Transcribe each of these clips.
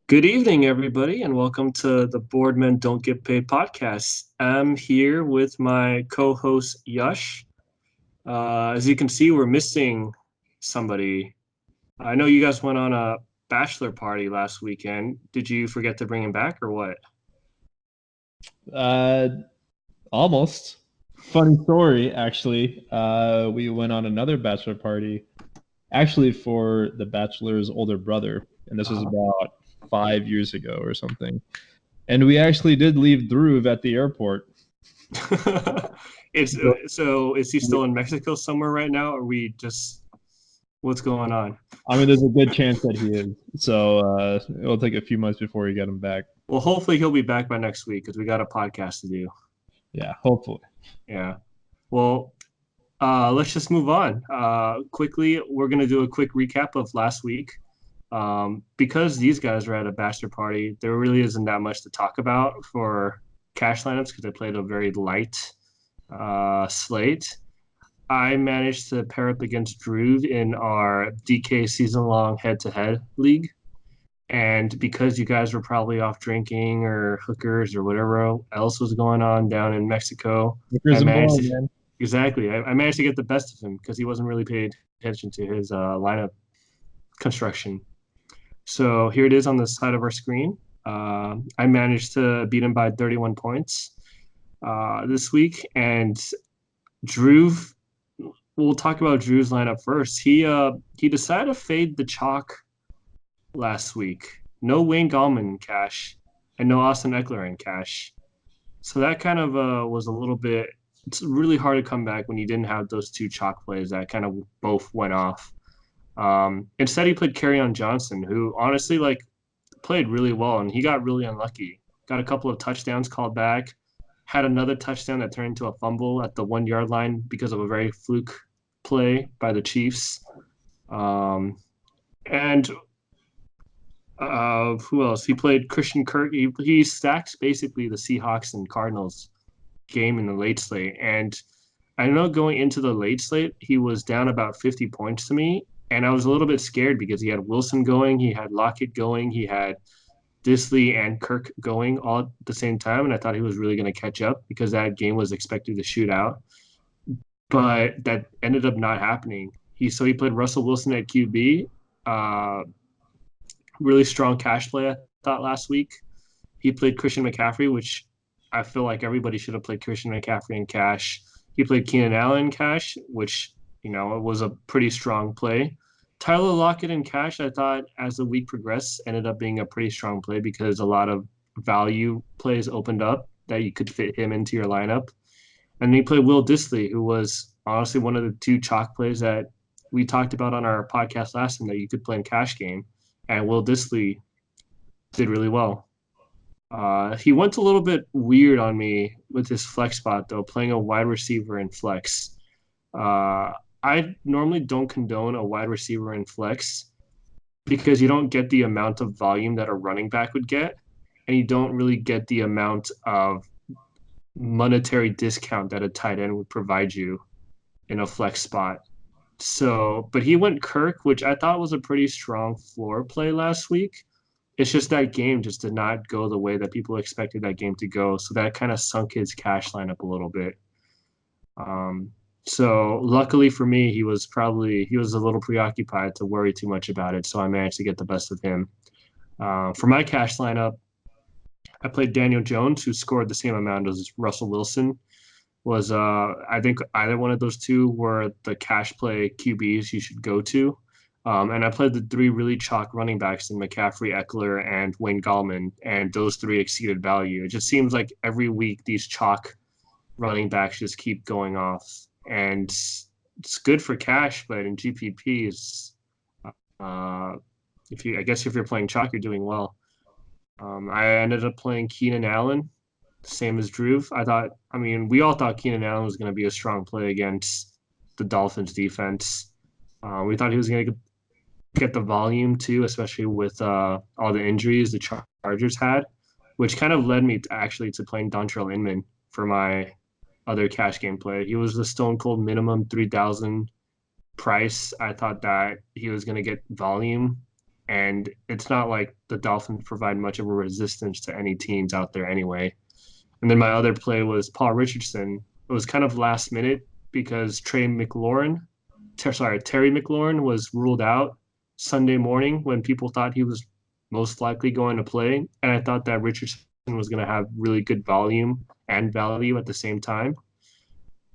Good evening, everybody, and welcome to the Boardmen Don't Get Paid podcast. I'm here with my co-host Yash. As you can see, we're missing somebody. I know you guys went on a bachelor party last weekend. Did you forget to bring him back or what? Uh, Almost. Funny story, actually. We went on another bachelor party, actually for the bachelor's older brother, and this was Uh, about 5 years ago or something. And we actually did leave Dhruv at the airport. it's So so is he we- still in Mexico somewhere right now, or we just what's going on? I mean, there's a good chance that he is. So it'll take a few months before we get him back. Well, hopefully he'll be back by next week because we got a podcast to do. Yeah, hopefully. Yeah. Well, let's just move on. Quickly, we're going to do a quick recap of last week. Because these guys were at a bachelor party, there really isn't that much to talk about for cash lineups because they played a very light slate. I managed to pair up against Drew in our DK season long head to head league. And because you guys were probably off drinking or hookers or whatever else was going on down in Mexico, I Lakers and managed more, to man. exactly. I managed to get the best of him because he wasn't really paying attention to his lineup construction. So here it is on the side of our screen. I managed to beat him by 31 points this week, and Drew. We'll talk about Drew's lineup first. He decided to fade the chalk last week. No Wayne Gallman in cash, and no Austin Eckler in cash. So that kind of was a little bit. It's really hard to come back when you didn't have those two chalk plays that kind of both went off. Instead, he played Carryon Johnson, who honestly played really well, and he got really unlucky. Got a couple of touchdowns called back. Had another touchdown that turned into a fumble at the 1 yard line because of a very fluke play by the Chiefs. And who else? He played Christian Kirk. He stacked basically the Seahawks and Cardinals game in the late slate. And I know going into the late slate, he was down about 50 points to me. And I was a little bit scared because he had Wilson going, he had Lockett going, he had Disley and Kirk going all at the same time. And I thought he was really going to catch up because that game was expected to shoot out. But that ended up not happening. He played Russell Wilson at QB. Uh, really strong cash play, I thought, last week. He played Christian McCaffrey, which I feel like everybody should have played Christian McCaffrey in cash. He played Keenan Allen in cash, which, it was a pretty strong play. Tyler Lockett in cash, I thought, as the week progressed, ended up being a pretty strong play because a lot of value plays opened up that you could fit him into your lineup. And he played Will Disley, who was honestly one of the two chalk plays that we talked about on our podcast last time that you could play in cash game. And Will Disley did really well. He went a little bit weird on me with his flex spot, though, playing a wide receiver in flex. I normally don't condone a wide receiver in flex because you don't get the amount of volume that a running back would get, and you don't really get the amount of monetary discount that a tight end would provide you in a flex spot. So, but he went Kirk, which I thought was a pretty strong floor play last week. It's just that game just did not go the way that people expected that game to go. So that kind of sunk his cash lineup a little bit. Um, so luckily for me, he was a little preoccupied to worry too much about it. So I managed to get the best of him. For my cash lineup, I played Daniel Jones, who scored the same amount as Russell Wilson. Was I think either one of those two were the cash play QBs you should go to. And I played the three really chalk running backs in McCaffrey, Eckler, and Wayne Gallman, and those three exceeded value. It just seems like every week these chalk running backs just keep going off, and it's good for cash, but in GPPs, uh, I guess if you're playing chalk, you're doing well. I ended up playing Keenan Allen, same as Drew. I mean, we all thought Keenan Allen was going to be a strong play against the Dolphins defense. We thought he was going to get the volume too, especially with all the injuries the Chargers had, which kind of led me to playing Dontrell Inman for my other cash game play. He was the stone cold minimum 3,000 price. I thought that he was going to get volume and it's not like the Dolphins provide much of a resistance to any teams out there anyway. And then my other play was Paul Richardson. It was kind of last minute because Terry McLaurin was ruled out Sunday morning when people thought he was most likely going to play. And I thought that Richardson was going to have really good volume and value at the same time.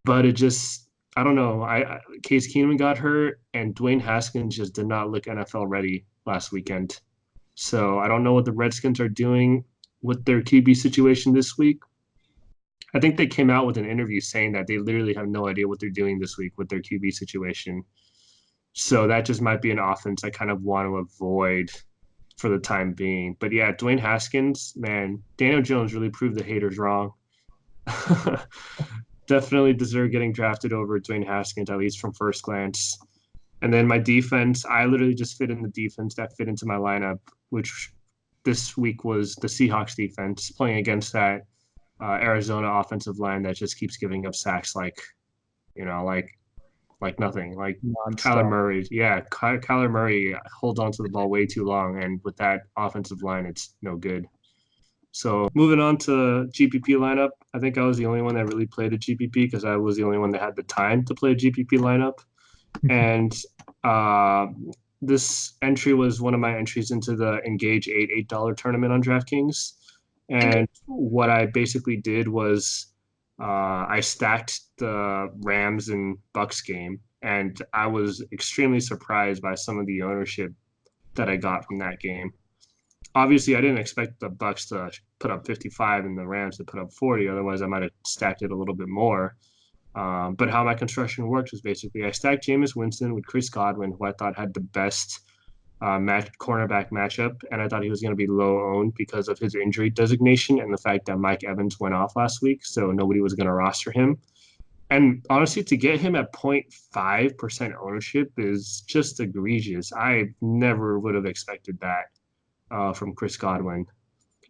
But it just, I don't know. Case Keenum got hurt, and Dwayne Haskins just did not look NFL ready last weekend. So I don't know what the Redskins are doing with their QB situation this week. I think they came out with an interview saying that they literally have no idea what they're doing this week with their QB situation. So that just might be an offense I kind of want to avoid for the time being. But yeah, Dwayne Haskins, man, Daniel Jones really proved the haters wrong. Definitely deserve getting drafted over Dwayne Haskins, at least from first glance. And then my defense, I literally just fit in the defense that fit into my lineup, which this week was the Seahawks defense playing against that Arizona offensive line that just keeps giving up sacks like nothing. Like Kyler Murray, Kyler Murray holds on to the ball way too long, and with that offensive line, it's no good. So moving on to GPP lineup, I think I was the only one that really played a GPP because I was the only one that had the time to play a GPP lineup. And this entry was one of my entries into the Engage $8 tournament on DraftKings. And what I basically did was I stacked the Rams and Bucks game, and I was extremely surprised by some of the ownership that I got from that game. Obviously, I didn't expect the Bucks to put up 55 and the Rams to put up 40. Otherwise, I might have stacked it a little bit more. But how my construction worked was basically I stacked Jameis Winston with Chris Godwin, who I thought had the best cornerback matchup, and I thought he was going to be low owned because of his injury designation and the fact that Mike Evans went off last week, so nobody was going to roster him. And honestly, to get him at 0.5% ownership is just egregious. I never would have expected that from Chris Godwin.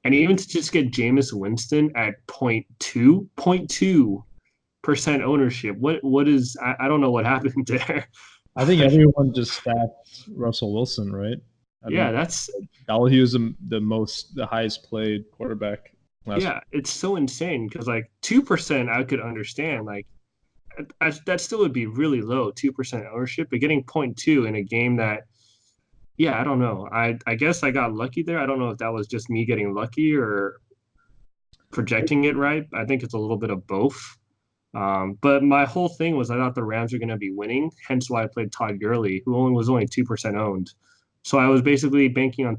And even to just get Jameis Winston at 0.2% ownership, what is, I don't know what happened there. I think everyone just stacked Russell Wilson, right? That's he was the highest played quarterback last week. It's so insane because like 2% I could understand, like that still would be really low, 2% ownership, but getting 0.2 in a game that, I don't know. I guess I got lucky there. I don't know if that was just me getting lucky or projecting it right. I think it's a little bit of both. But my whole thing was I thought the Rams were going to be winning, hence why I played Todd Gurley, who was only 2% owned. So I was basically banking on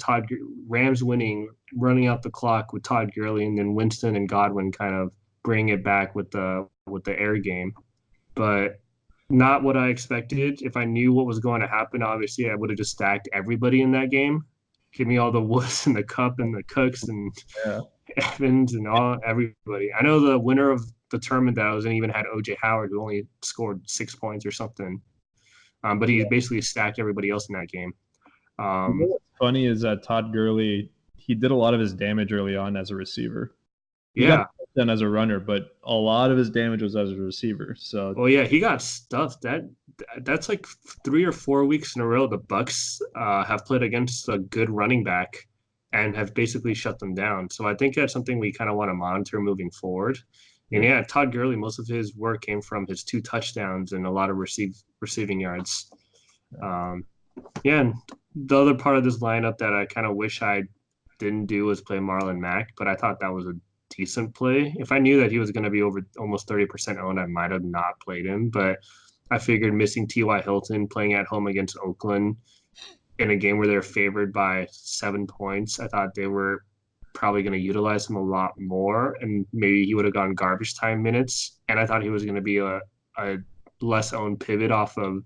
Rams winning, running out the clock with Todd Gurley, and then Winston and Godwin kind of bring it back with the air game. But not what I expected. If I knew what was going to happen, obviously I would have just stacked everybody in that game. Give me all the Woods and the Cup and the Cooks and Evans and everybody. I know the winner of the tournament that I was in even had OJ Howard, who only scored 6 points or something. But he basically stacked everybody else in that game. What's funny is that Todd Gurley, he did a lot of his damage early on as a receiver. He got done as a runner, but a lot of his damage was as a receiver. So he got stuffed. That's like 3 or 4 weeks in a row the Bucks have played against a good running back and have basically shut them down. So I think that's something we kind of want to monitor moving forward. And Todd Gurley, most of his work came from his 2 touchdowns and a lot of receiving yards. And the other part of this lineup that I kind of wish I didn't do was play Marlon Mack, but I thought that was a decent play. If I knew that he was going to be over almost 30% owned, I might have not played him, but I figured missing T.Y. Hilton playing at home against Oakland in a game where they're favored by 7 points, I thought they were probably going to utilize him a lot more, and maybe he would have gone garbage time minutes. And I thought he was going to be a less owned pivot off of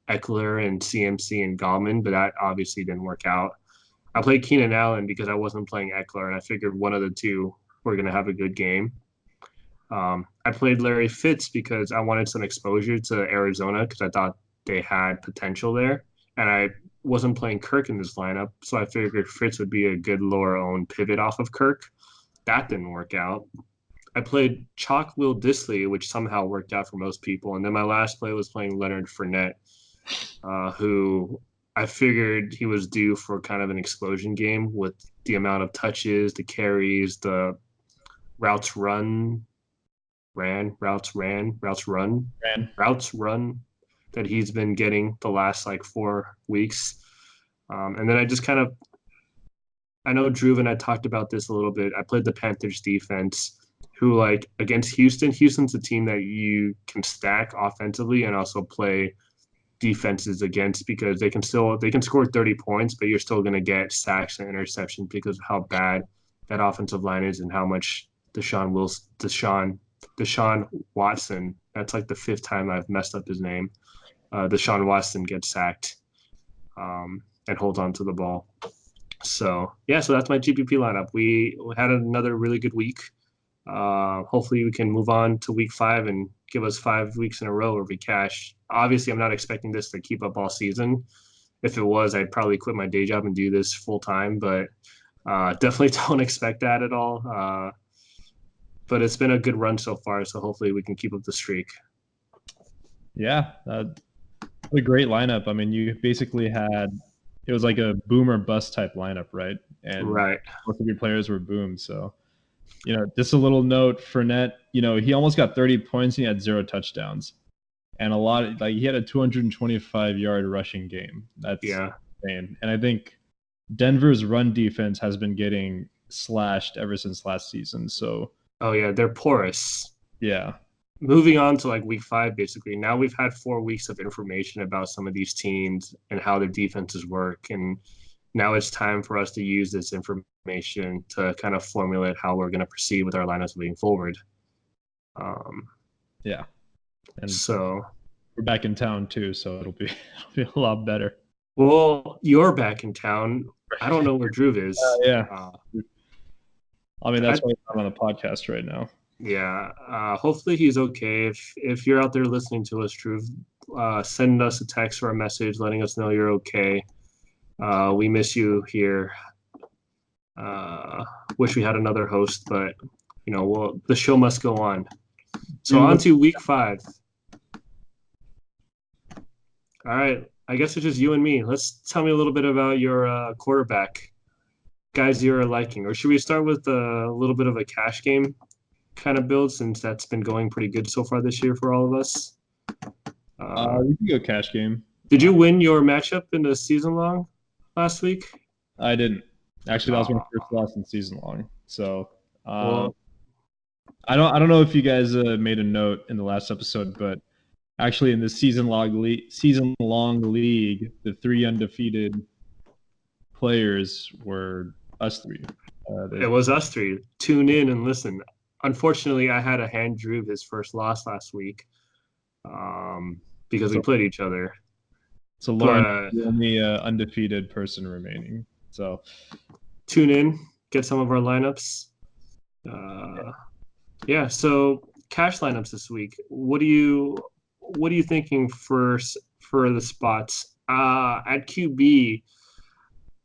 Eckler and CMC and Gallman, but that obviously didn't work out. I played Keenan Allen because I wasn't playing Eckler, and I figured one of the two were going to have a good game. I played Larry Fitz because I wanted some exposure to Arizona because I thought they had potential there, and I wasn't playing Kirk in this lineup, so I figured Fitz would be a good lower-owned pivot off of Kirk. That didn't work out. I played Chalk Will Disley, which somehow worked out for most people, and then my last play was playing Leonard Fournette, who I figured he was due for kind of an explosion game with the amount of touches, the carries, the routes run, Man. routes run that he's been getting the last like 4 weeks. And then I just kind of, I know Drew and I talked about this a little bit. I played the Panthers defense, who like against Houston. Houston's a team that you can stack offensively and also play defenses against because they can score 30 points, but you're still going to get sacks and interceptions because of how bad that offensive line is and how much Deshaun Watson. That's like the fifth time I've messed up his name. Deshaun Watson gets sacked and holds on to the ball. So yeah, so that's my GPP lineup. We had another really good week. Hopefully we can move on to week 5 and give us 5 weeks in a row where we cash. Obviously, I'm not expecting this to keep up all season. If it was, I'd probably quit my day job and do this full time, but definitely don't expect that at all. But it's been a good run so far, so hopefully we can keep up the streak. Yeah, a great lineup. I mean, you basically had it was like a boom or bust type lineup, right? And Right. most of your players were boom. So, just a little note, Fournette, he almost got 30 points and he had 0 touchdowns. And he had a 225-yard rushing game. That's insane. And I think Denver's run defense has been getting slashed ever since last season. So, oh yeah, they're porous. Yeah. Moving on to like week 5, basically. Now we've had 4 weeks of information about some of these teams and how their defenses work. And now it's time for us to use this information to kind of formulate how we're going to proceed with our lineups moving forward. Yeah. And so we're back in town too, so it'll be a lot better. Well, you're back in town. I don't know where Drew is. Yeah. I mean, that's why I'm on the podcast right now. Yeah. Hopefully he's okay. If you're out there listening to us, Drew, send us a text or a message letting us know you're okay. We miss you here. Wish we had another host, but the show must go on. So on to week 5. All right. I guess it's just you and me. Let's tell me a little bit about your quarterback, guys you're liking. Or should we start with a little bit of a cash game kind of build since that's been going pretty good so far this year for all of us? We can go cash game. Did you win your matchup in the season long last week? I didn't. Actually, that was my first loss in season long. So I don't know if you guys made a note in the last episode, but actually in the season long league, the 3 undefeated players were us 3. It was us 3. Tune in and listen. Unfortunately, I had a hand Drew his first loss last week because we played each other. So Lauren, the only undefeated person remaining. So tune in, get some of our lineups. Yeah. So cash lineups this week. What are you thinking for the spots? At QB,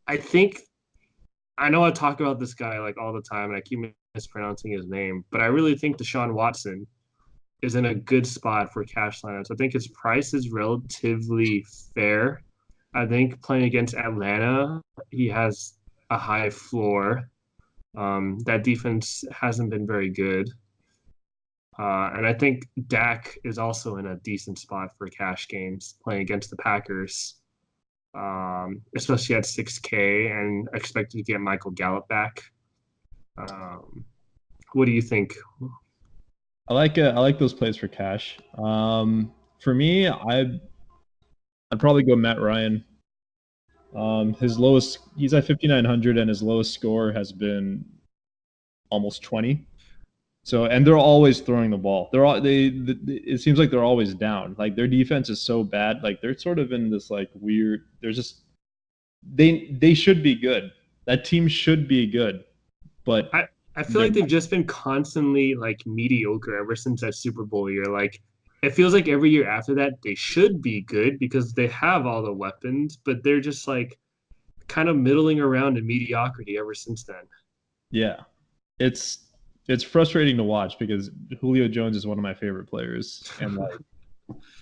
I know I talk about this guy like all the time, and I keep mispronouncing his name, but I really think Deshaun Watson is in a good spot for cash lineups. I think his price is relatively fair. I think playing against Atlanta, he has a high floor. That defense hasn't been very good. And I think Dak is also in a decent spot for cash games playing against the Packers, especially at 6K and expected to get Michael Gallup back. What do you think? I like those plays for cash. For me, I'd probably go Matt Ryan. He's at 5,900 and his lowest score has been almost 20. So, and they're always throwing the ball. It seems like they're always down. Like their defense is so bad. Like they're sort of in this like weird. They're just they should be good. That team should be good, but I feel like they've just been constantly like mediocre ever since that Super Bowl year. Like it feels like every year after that they should be good because they have all the weapons, but they're just like kind of middling around in mediocrity ever since then. Yeah, it's frustrating to watch because Julio Jones is one of my favorite players, and like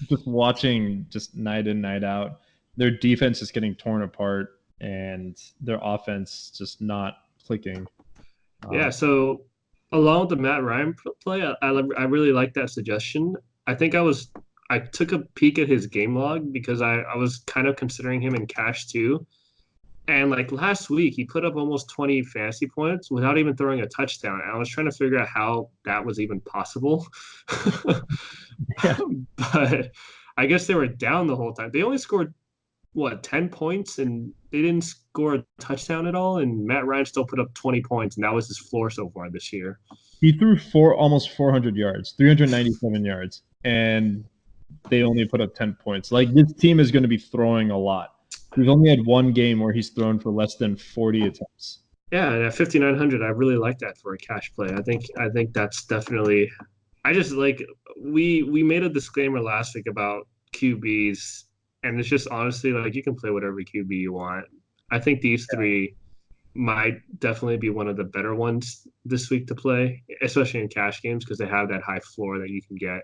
just watching just night in night out. their defense is getting torn apart and their offense just not clicking. Yeah, so along with the Matt Ryan play, I really like that suggestion. I think I took a peek at his game log because I was kind of considering him in cash too. And like last week, he put up almost 20 fantasy points without even throwing a touchdown. And I was trying to figure out how that was even possible. Yeah. But I guess they were down the whole time. They only scored what 10 points and they didn't score a touchdown at all. And Matt Ryan still put up 20 points, and that was his floor so far this year. He threw almost 400 yards, 397 yards, and they only put up 10 points. Like, this team is going to be throwing a lot. He's only had one game where he's thrown for less than 40 attempts. Yeah, and at 5,900, I really like that for a cash play. I think that's definitely. I just like we made a disclaimer last week about QBs, and it's just honestly like you can play whatever QB you want. I think these three might definitely be one of the better ones this week to play, especially in cash games because they have that high floor that you can get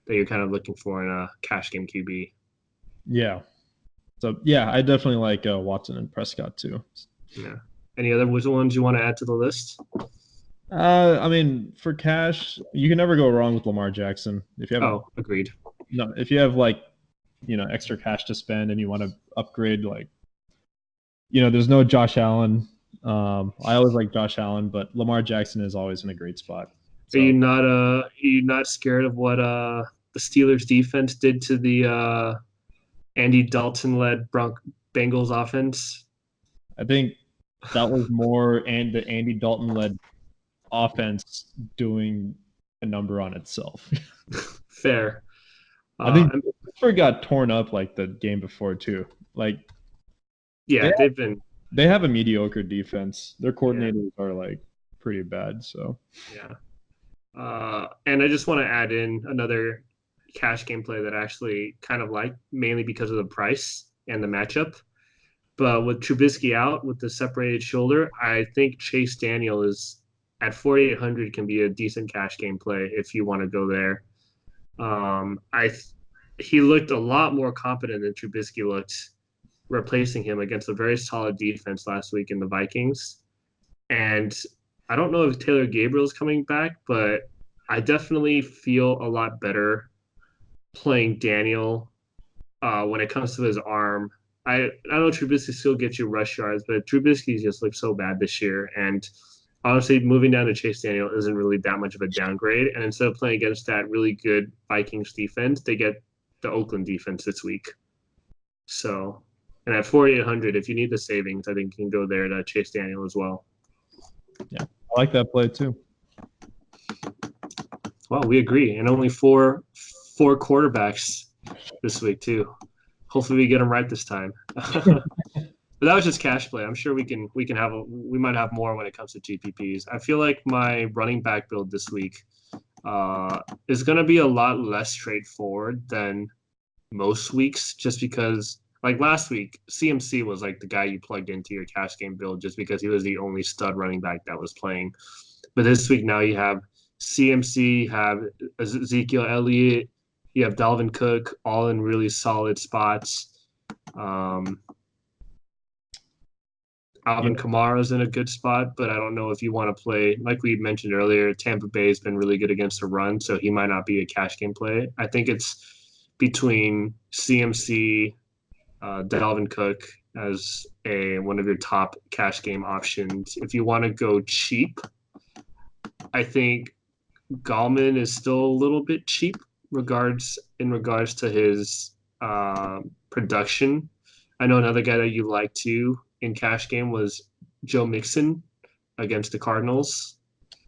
that you're kind of looking for in a cash game QB. Yeah. So, yeah, I definitely like Watson and Prescott too. Yeah. Any other ones you want to add to the list? I mean, for cash, you can never go wrong with Lamar Jackson. If you have, agreed. No, if you have like, extra cash to spend and you want to upgrade, like, there's no Josh Allen. I always like Josh Allen, but Lamar Jackson is always in a great spot. So. Are you not scared of what the Steelers defense did to the Andy Dalton-led Bengals offense? I think that was more the Andy Dalton-led offense doing a number on itself. Fair. I think Pittsburgh got torn up like the game before too. Like, yeah, they have a mediocre defense. Their coordinators are like pretty bad. So yeah. And I just want to add in another cash game play that I actually kind of like, mainly because of the price and the matchup. But with Trubisky out with the separated shoulder, I think Chase Daniel is at 4,800 can be a decent cash game play if you want to go there. He looked a lot more competent than Trubisky looked replacing him against a very solid defense last week in the Vikings. And I don't know if Taylor Gabriel's coming back, but I definitely feel a lot better playing Daniel when it comes to his arm. I know Trubisky still gets you rush yards, but Trubisky just looked so bad this year. And honestly, moving down to Chase Daniel isn't really that much of a downgrade. And instead of playing against that really good Vikings defense, they get the Oakland defense this week. So, and at 4,800, if you need the savings, I think you can go there to Chase Daniel as well. Yeah, I like that play too. Well, we agree, and only four quarterbacks this week too. Hopefully, we get them right this time. But that was just cash play. I'm sure we might have more when it comes to GPPs. I feel like my running back build this week is going to be a lot less straightforward than most weeks, just because like last week, CMC was like the guy you plugged into your cash game build just because he was the only stud running back that was playing. But this week now you have CMC, you have Ezekiel Elliott, you have Dalvin Cook, all in really solid spots. Alvin Kamara's in a good spot, but I don't know if you want to play, like we mentioned earlier, Tampa Bay has been really good against the run, so he might not be a cash game play. I think it's between CMC, Dalvin Cook as one of your top cash game options. If you want to go cheap, I think Gallman is still a little bit cheap in regards to his production. I know another guy that you like too in cash game was Joe Mixon against the Cardinals.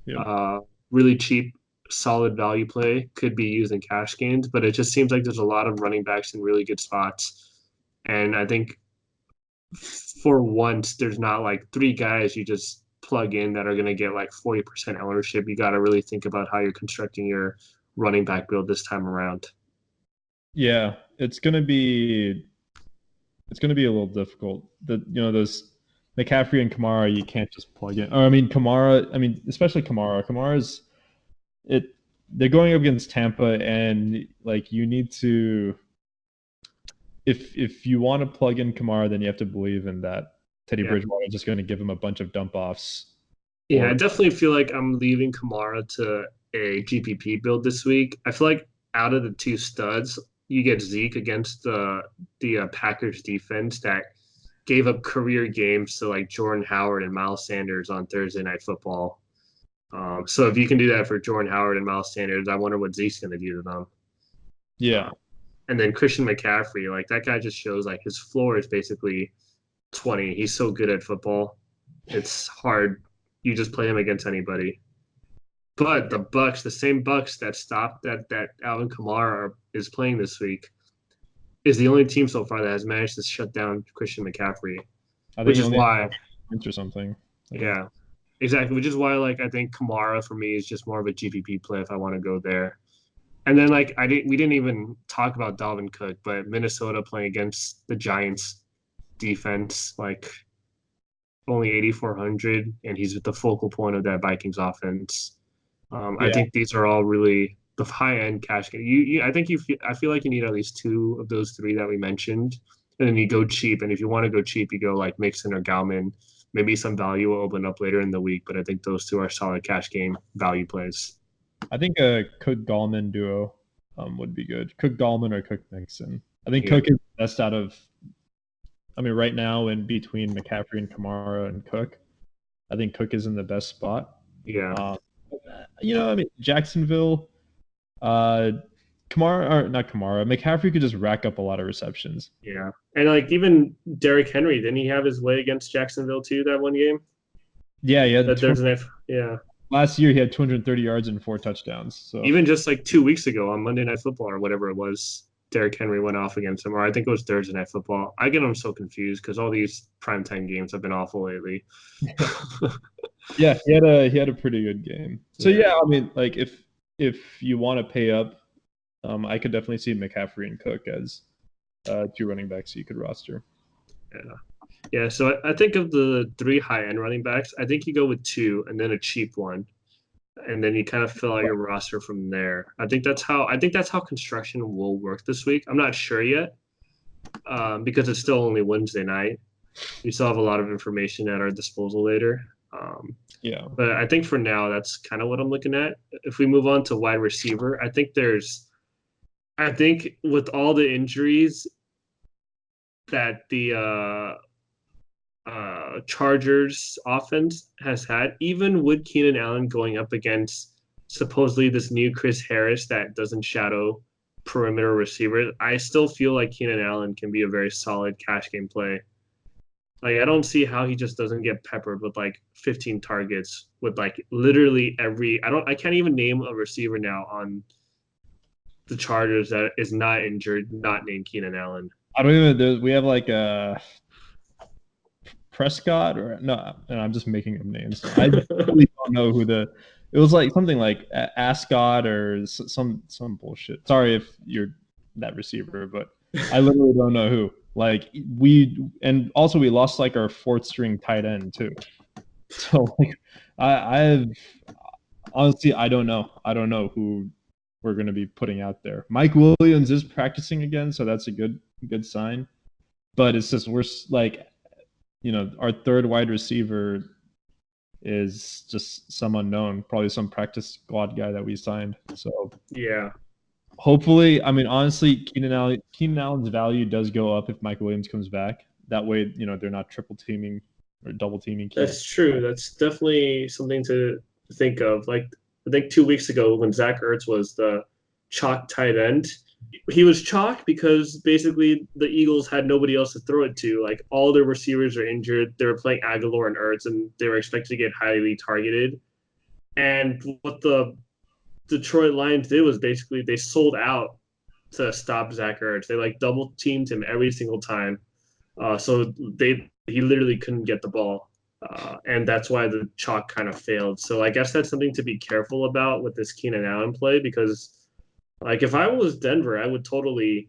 Yep. Really cheap, solid value play, could be used in cash games, but it just seems like there's a lot of running backs in really good spots. And I think for once, there's not like three guys you just plug in that are going to get like 40% ownership. You got to really think about how you're constructing your running back build this time around. Yeah, it's going to be a little difficult. Those McCaffrey and Kamara, you can't just plug in. Or especially Kamara. Kamara's they're going up against Tampa, and like you need to. if you want to plug in Kamara, then you have to believe in that Teddy Yeah. Bridgewater is just going to give him a bunch of dump offs. Yeah, I definitely feel like I'm leaving Kamara to a GPP build this week. I feel like out of the two studs, you get Zeke against the Packers defense that gave up career games to like Jordan Howard and Miles Sanders on Thursday Night Football. So if you can do that for Jordan Howard and Miles Sanders, I wonder what Zeke's going to do to them. Yeah. And then Christian McCaffrey, like that guy just shows like his floor is basically 20. He's so good at football. It's hard. You just play him against anybody. But the Bucks, the same Bucks that stopped that Alvin Kamara is playing this week, is the only team so far that has managed to shut down Christian McCaffrey. Which is why or something. Yeah. Exactly. Which is why like I think Kamara for me is just more of a GPP play if I want to go there. And then like we didn't even talk about Dalvin Cook, but Minnesota playing against the Giants defense, like only 8,400, and he's the focal point of that Vikings offense. I think these are all really the high end cash game. I feel like you need at least two of those three that we mentioned, and then you go cheap. And if you want to go cheap, you go like Mixon or Galman. Maybe some value will open up later in the week, but I think those two are solid cash game value plays. I think a Cook Gallman duo would be good. Cook Gallman or Cook Mixon. I think Cook is the best out of. I mean, right now in between McCaffrey and Kamara and Cook, I think Cook is in the best spot. Yeah. I mean, Jacksonville, Kamara or not Kamara, McCaffrey could just rack up a lot of receptions. Yeah, and like even Derrick Henry, didn't he have his way against Jacksonville too that one game? Yeah, yeah. Last year he had 230 yards and 4 touchdowns. So even just like 2 weeks ago on Monday Night Football or whatever it was, Derrick Henry went off against him, or I think it was Thursday Night Football. I get them so confused because all these primetime games have been awful lately. Yeah, he had a pretty good game. So yeah, I mean, like if you want to pay up, I could definitely see McCaffrey and Cook as 2 running backs you could roster. Yeah. So I think of the 3 high-end running backs, I think you go with 2 and then a cheap one, and then you kind of fill out your roster from there. I think that's how construction will work this week. I'm not sure yet because it's still only Wednesday night. We still have a lot of information at our disposal later. But I think for now, that's kind of what I'm looking at. If we move on to wide receiver, I think with all the injuries that the Chargers offense has had, even with Keenan Allen going up against supposedly this new Chris Harris that doesn't shadow perimeter receiver, I still feel like Keenan Allen can be a very solid cash game play. Like I don't see how he just doesn't get peppered with like 15 targets with like literally I can't even name a receiver now on the Chargers that is not injured, not named Keenan Allen. I don't even. We have like a Prescott or no, I'm just making up names. I really don't know who it was like something like Ascot or some bullshit. Sorry if you're that receiver, but I literally don't know who. Like we lost like our 4th string tight end too. So like I've honestly I don't know who we're going to be putting out there. Mike Williams is practicing again, so that's a good sign. But it's just we're like, our 3rd wide receiver is just some unknown, probably some practice squad guy that we signed. So yeah. Hopefully, I mean, honestly, Keenan Allen's value does go up if Mike Williams comes back. That way, they're not triple teaming or double teaming. That's true. That's definitely something to think of. Like, I think 2 weeks ago when Zach Ertz was the chalk tight end, he was chalk because basically the Eagles had nobody else to throw it to. Like, all their receivers are injured. They were playing Aguilar and Ertz, and they were expected to get highly targeted. And what the Detroit Lions did was basically they sold out to stop Zach Ertz. They like double teamed him every single time. So he literally couldn't get the ball. And that's why the chalk kind of failed. So I guess that's something to be careful about with this Keenan Allen play because like if I was Denver, I would totally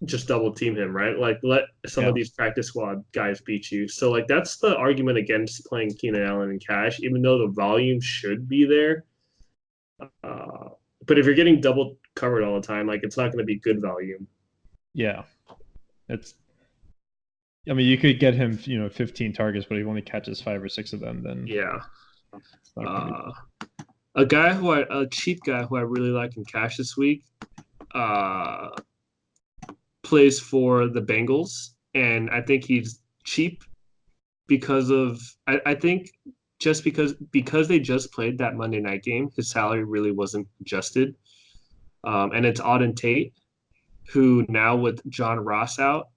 just double team him, right? Like let some of these practice squad guys beat you. So like that's the argument against playing Keenan Allen in cash, even though the volume should be there. But if you're getting double covered all the time, like it's not going to be good volume. Yeah, it's. I mean, you could get him, 15 targets, but if he only catches 5 or 6 of them, then Yeah. it's not going to be. Uh, a cheap guy who I really like in cash this week, uh, plays for the Bengals, and I think he's cheap because of I think just because they just played that Monday night game, his salary really wasn't adjusted. And it's Auden Tate, who now with John Ross out,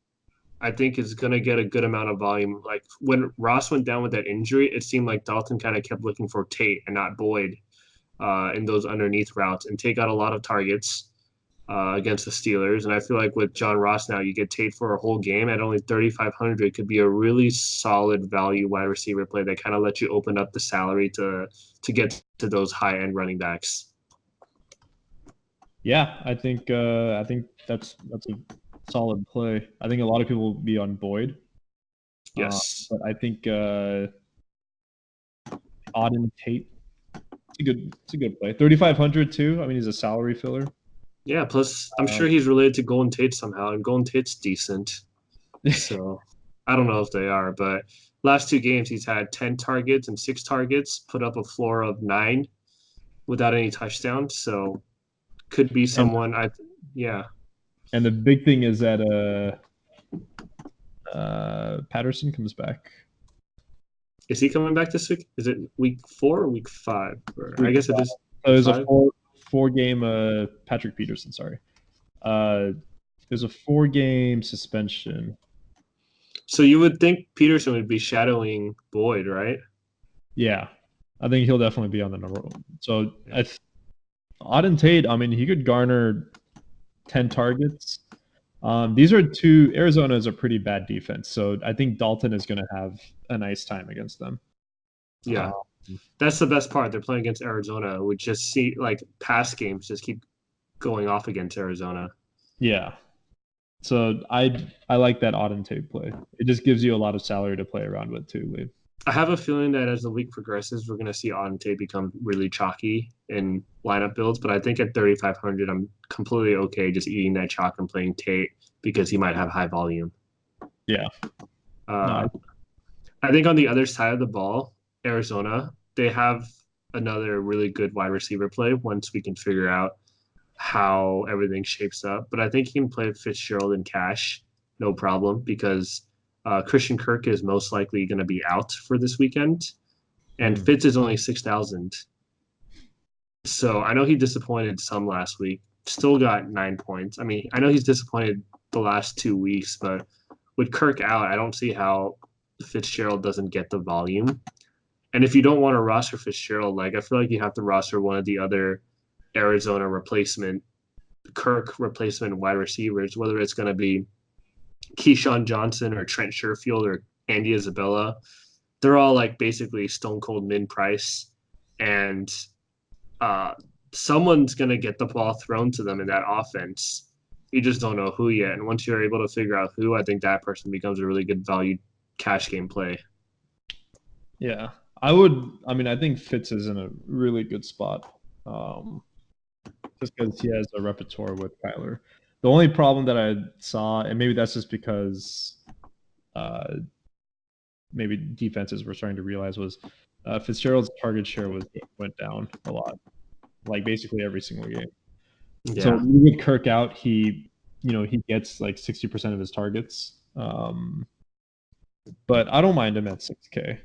I think is going to get a good amount of volume. Like when Ross went down with that injury, it seemed like Dalton kind of kept looking for Tate and not Boyd in those underneath routes, and Tate got a lot of targets against the Steelers. And I feel like with John Ross now, you get Tate for a whole game at only 3,500 could be a really solid value wide receiver play that kind of lets you open up the salary to get to those high end running backs. Yeah, I think that's a solid play. I think a lot of people will be on Boyd, Yes. but I think Auden Tate, it's a good play. 3,500 too. I mean, he's a salary filler. Yeah. Plus, I'm Um, sure he's related to Golden Tate somehow, and Golden Tate's decent. So I don't know if they are, but last 2 games he's had 10 targets and 6 targets, put up a floor of 9 without any touchdowns. So could be and someone yeah. and the big thing is that Patterson comes back. Is he coming back this week? Is it week 4 or week 5? Or I Week guess it is So week there's a 5. four game Patrick Peterson. Sorry, uh, there's a 4 game suspension. So you would think Peterson would be shadowing Boyd, right? Yeah, I think he'll definitely be on the number one. So Auden Tate, I mean, he could garner 10 targets. These are two. Arizona is a pretty bad defense, so I think Dalton is going to have a nice time against them. Yeah. Uh, That's the best part. They're playing against Arizona. We just see like past games just keep going off against Arizona. yeah, so I like that Auden Tate play. It just gives you a lot of salary to play around with too, Lee. I have a feeling that as the week progresses, we're going to see Auden Tate become really chalky in lineup builds. But I think at 3,500, I'm completely okay just eating that chalk and playing Tate because he might have high volume. Yeah, no, Uh, I think on the other side of the ball, Arizona, they have another really good wide receiver play once we can figure out how everything shapes up. But I think he can play Fitzgerald and Cash, no problem, because Christian Kirk is most likely going to be out for this weekend, and mm, Fitz is only 6,000. So I know he disappointed some last week. Still got 9 points. I mean, I know he's disappointed the last 2 weeks, but with Kirk out, I don't see how Fitzgerald doesn't get the volume. And if you don't want to roster Fitzgerald, like I feel like you have to roster one of the other Arizona replacement, Kirk replacement wide receivers, whether it's going to be Keyshawn Johnson or Trent Sherfield or Andy Isabella. They're all like basically stone cold min price, and uh, someone's going to get the ball thrown to them in that offense. You just don't know who yet. And once you're able to figure out who, I think that person becomes a really good value cash game play. yeah. I think Fitz is in a really good spot. Just because he has a repertoire with Kyler. The only problem that I saw, and maybe that's just because uh, maybe defenses were starting to realize, was Fitzgerald's target share went down a lot, like basically every single game. So Yeah. with Kirk out, he gets like 60% of his targets. But I don't mind him at 6K.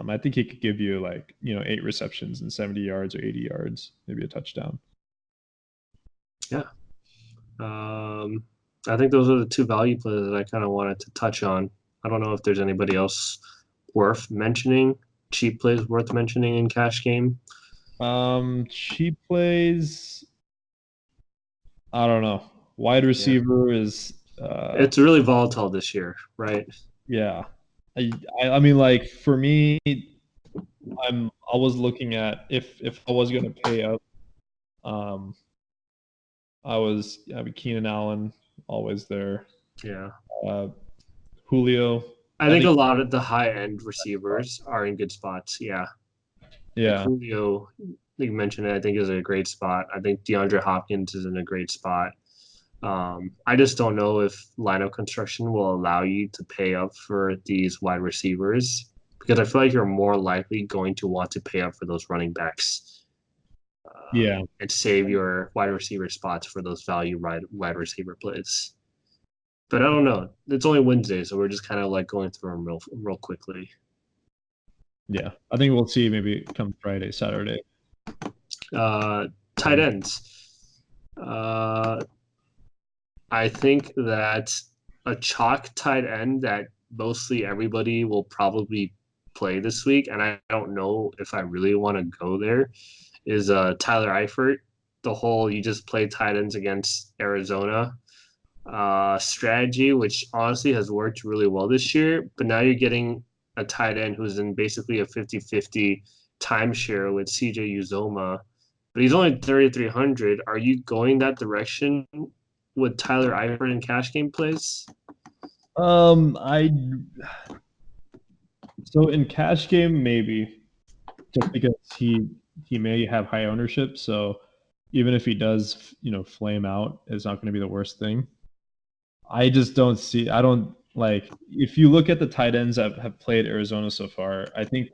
I think he could give you like 8 receptions and 70 yards or 80 yards, maybe a touchdown. Yeah. I think those are the two value plays that I kind of wanted to touch on. I don't know if there's anybody else worth mentioning, cheap plays worth mentioning in cash game. Cheap plays. I don't know. Wide Yeah. receiver is It's really volatile this year, right? yeah. I mean, like for me, I was looking at if I was gonna pay up, um I mean Keenan Allen always there. Yeah. Uh Julio. I I think a think lot of the high end receivers are in good spots. Yeah. Like yeah. Julio, you mentioned it, I think is a great spot. I think DeAndre Hopkins is in a great spot. I just don't know if lineup construction will allow you to pay up for these wide receivers because I feel like you're more likely going to want to pay up for those running backs Yeah. and save your wide receiver spots for those value wide receiver plays. But I don't know. It's only Wednesday, so we're just kind of like going through them real quickly. Yeah. I think we'll see maybe come Friday, Saturday. Tight ends. Uh, I think that a chalk tight end that mostly everybody will probably play this week, and I don't know if I really want to go there, is Tyler Eifert. The whole you just play tight ends against Arizona strategy, which honestly has worked really well this year, but now you're getting a tight end who's in basically a 50-50 timeshare with CJ Uzoma, but he's only 3,300. Are you going that direction with Tyler Eifert in cash game plays? I so in cash game maybe just because he may have high ownership, so even if he does, flame out, it's not going to be the worst thing. I just don't see. I don't like if you look at the tight ends that have played Arizona so far. I think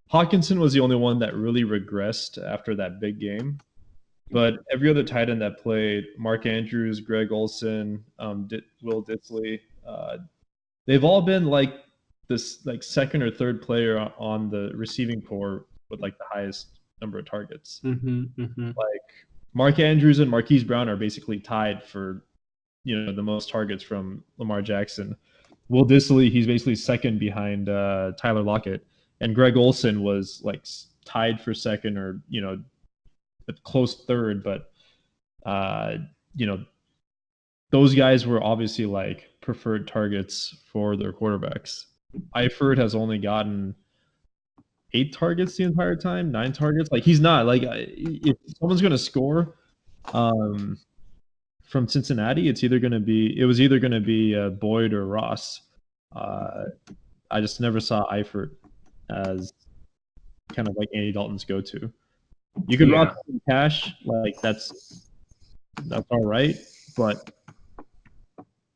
Hawkinson was the only one that really regressed after that big game. But every other tight end that played, Mark Andrews, Greg Olson, Will Disley, they've all been like this, like second or third player on the receiving core with like the highest number of targets. Like Mark Andrews and Marquise Brown are basically tied for the most targets from Lamar Jackson. Will Disley, he's basically second behind Tyler Lockett, and Greg Olson was like tied for second or a close third, but uh, you know those guys were obviously like preferred targets for their quarterbacks. Eifert has only gotten 8 targets the entire time, 9 targets. Like he's not like if someone's going to score um, from Cincinnati, it was either going to be Boyd or Ross. I just never saw Eifert as kind of like Andy Dalton's go-to. You could roster cash, like that's all right, but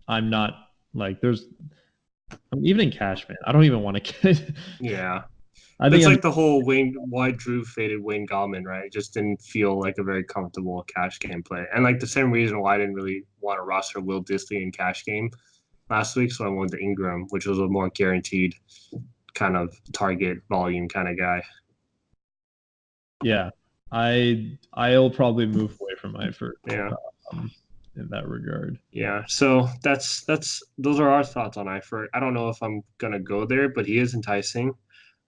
I'm not like I'm even in cash, man. I don't even want to get. Yeah. I think it's like the whole why Drew faded Wayne Gallman, right? It just didn't feel like a very comfortable cash game play. And like the same reason why I didn't really want to roster Will Disley in cash game last week. So I went to Ingram, which was a more guaranteed kind of target volume kind of guy. Yeah. I'll probably move away from Eifert. Yeah. In that regard. Yeah. So that's those are our thoughts on Eifert. I don't know if I'm gonna go there, but he is enticing.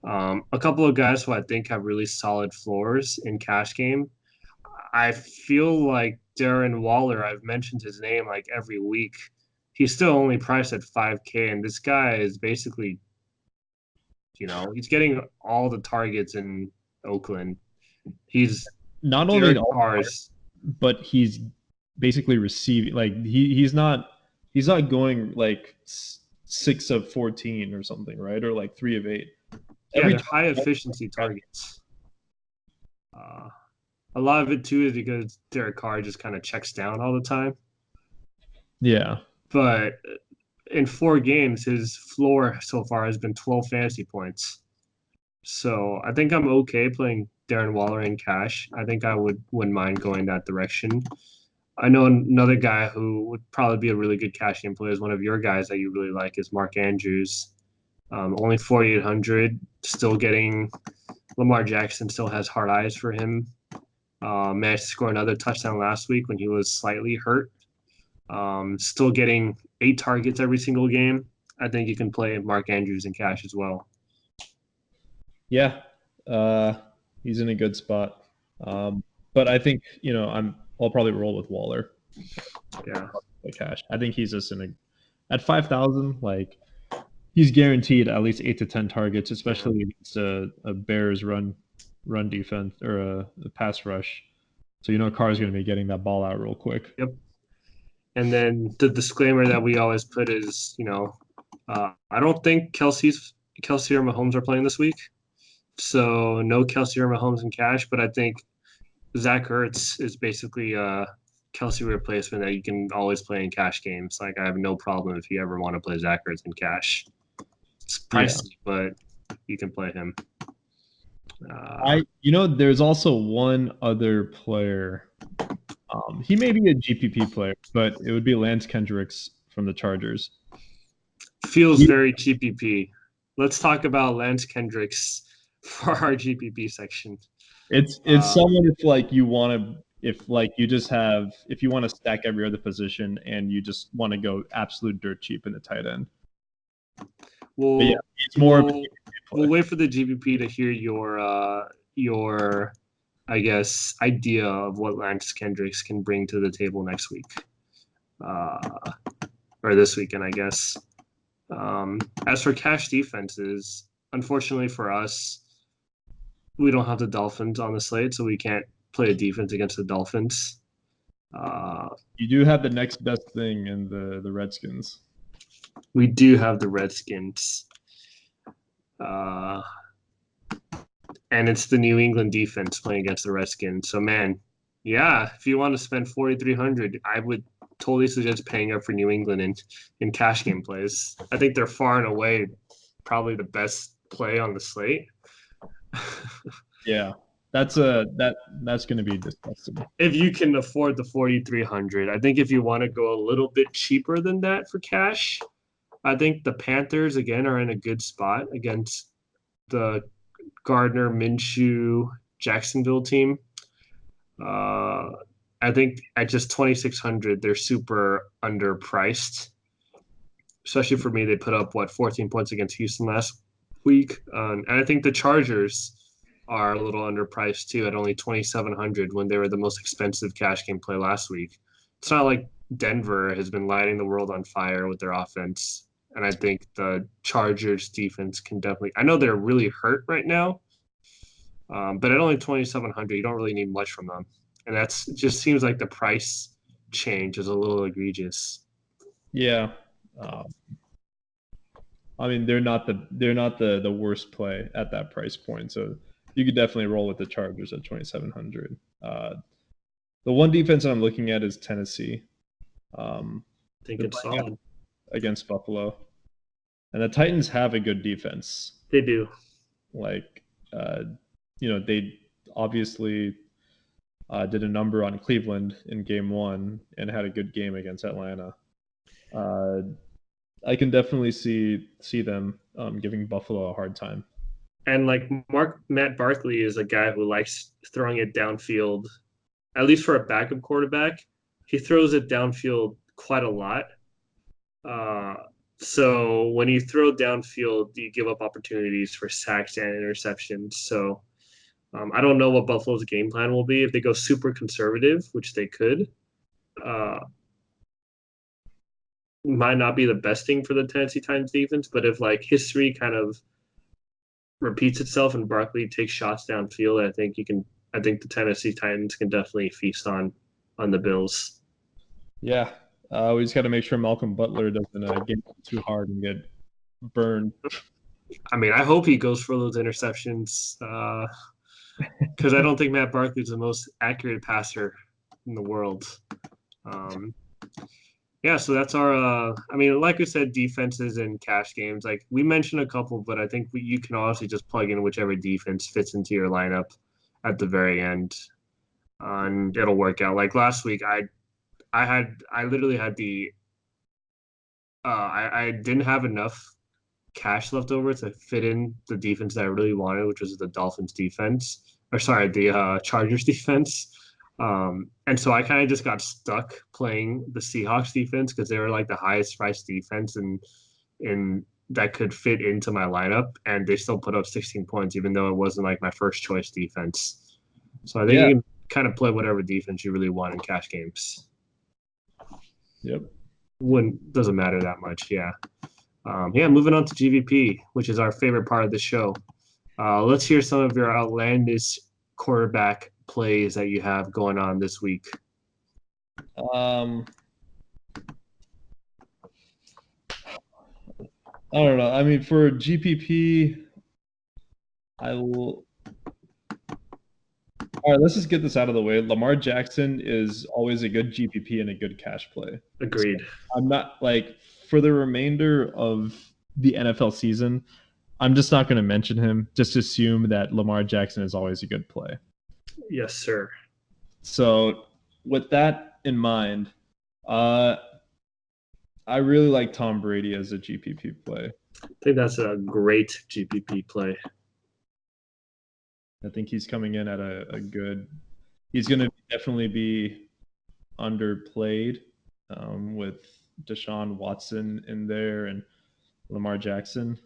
A couple of guys who I think have really solid floors in cash game. I feel like Darren Waller, I've mentioned his name like every week. He's still only priced at 5K, and this guy is basically, he's getting all the targets in Oakland. He's not only all cars, but he's basically receiving like he's not going like 6 of 14 or something, right? Or like 3 of 8. Yeah, they're high efficiency targets. A lot of it too is because Derek Carr just kind of checks down all the time. Yeah. But in 4 games, his floor so far has been 12 fantasy points. So I think I'm okay playing Darren Waller in cash. I think I wouldn't mind going that direction. I know another guy who would probably be a really good cash game play is one of your guys that you really like is Mark Andrews. Only 4,800, still getting Lamar Jackson still has hard eyes for him. Managed to score another touchdown last week when he was slightly hurt. Still getting 8 targets every single game. I think you can play Mark Andrews in cash as well. Yeah, he's in a good spot. But I think I'll probably roll with Waller. Yeah, the cash. I think he's just at 5,000. Like he's guaranteed at least 8 to 10 targets, especially against a Bears run defense or a pass rush. So Carr's going to be getting that ball out real quick. Yep. And then the disclaimer that we always put is, I don't think Kelsey or Mahomes are playing this week. So no Kelsey or Mahomes in cash, but I think Zach Ertz is basically Kelsey replacement that you can always play in cash games. Like I have no problem if you ever want to play Zach Ertz in cash. It's Yeah. pricey, but you can play him. There's also one other player. He may be a GPP player, but it would be Lance Kendricks from the Chargers. Feels very GPP. Let's talk about Lance Kendricks for our GPP section. It's someone if you want to stack every other position and you just want to go absolute dirt cheap in the tight end. We'll wait for the GPP to hear your I guess idea of what Lance Kendricks can bring to the table next week, or this weekend, I guess. As for cash defenses, unfortunately for us, we don't have the Dolphins on the slate, so we can't play a defense against the Dolphins. You do have the next best thing in the Redskins. We do have the Redskins. And it's the New England defense playing against the Redskins. So, man, yeah, if you want to spend $4,300, I would totally suggest paying up for New England in cash game plays. I think they're far and away probably the best play on the slate. Yeah, that's going to be disgusting. If you can afford the 4,300, I think if you want to go a little bit cheaper than that for cash, I think the Panthers again are in a good spot against the Gardner Minshew Jacksonville team. I think at just 2,600, they're super underpriced. Especially for me, they put up 14 points against Houston last week, and I think the Chargers are a little underpriced too at only 2,700 when they were the most expensive cash game play last week. It's not like Denver has been lighting the world on fire with their offense, and I think the Chargers defense can definitely. I know they're really hurt right now, but at only 2,700, you don't really need much from them, and that's just seems like the price change is a little egregious. Yeah. I mean, they're not the worst play at that price point. So you could definitely roll with the Chargers at 2,700. The one defense that I'm looking at is Tennessee. I think it's solid against Buffalo, and the Titans have a good defense. They do. They obviously did a number on Cleveland in Game 1 and had a good game against Atlanta. I can definitely see them giving Buffalo a hard time. And Matt Barkley is a guy who likes throwing it downfield, at least for a backup quarterback. He throws it downfield quite a lot. So when you throw downfield, you give up opportunities for sacks and interceptions. So I don't know what Buffalo's game plan will be. If they go super conservative, which they could, might not be the best thing for the Tennessee Titans defense. But if history kind of repeats itself and Barkley takes shots downfield, I think the Tennessee Titans can definitely feast on the Bills. Yeah. We just got to make sure Malcolm Butler doesn't get too hard and get burned. I mean, I hope he goes for those interceptions because I don't think Matt Barkley is the most accurate passer in the world. Yeah, so that's our. Like we said, defenses and cash games. We mentioned a couple, but I think you can honestly just plug in whichever defense fits into your lineup at the very end, and it'll work out. Like last week, I literally had I didn't have enough cash left over to fit in the defense that I really wanted, which was the Dolphins defense, the Chargers defense. And so I kind of just got stuck playing the Seahawks defense because they were the highest priced defense and that could fit into my lineup, and they still put up 16 points, even though it wasn't my first choice defense. So I think you can kind of play whatever defense you really want in cash games. Yep. Doesn't matter that much. Yeah. Moving on to GVP, which is our favorite part of the show. Let's hear some of your outlandish quarterback plays that you have going on this week. I don't know. I mean, for GPP, I will. All All right, let's just get this out of the way. Lamar Jackson is always a good GPP and a good cash play. Agreed. So I'm not like for the remainder of the NFL season, I'm just not going to mention him. Just assume that Lamar Jackson is always a good play. Yes, sir. So with that in mind, I really like Tom Brady as a GPP play. I think that's a great GPP play. I think he's coming in at a good. He's going to definitely be underplayed with Deshaun Watson in there and Lamar Jackson.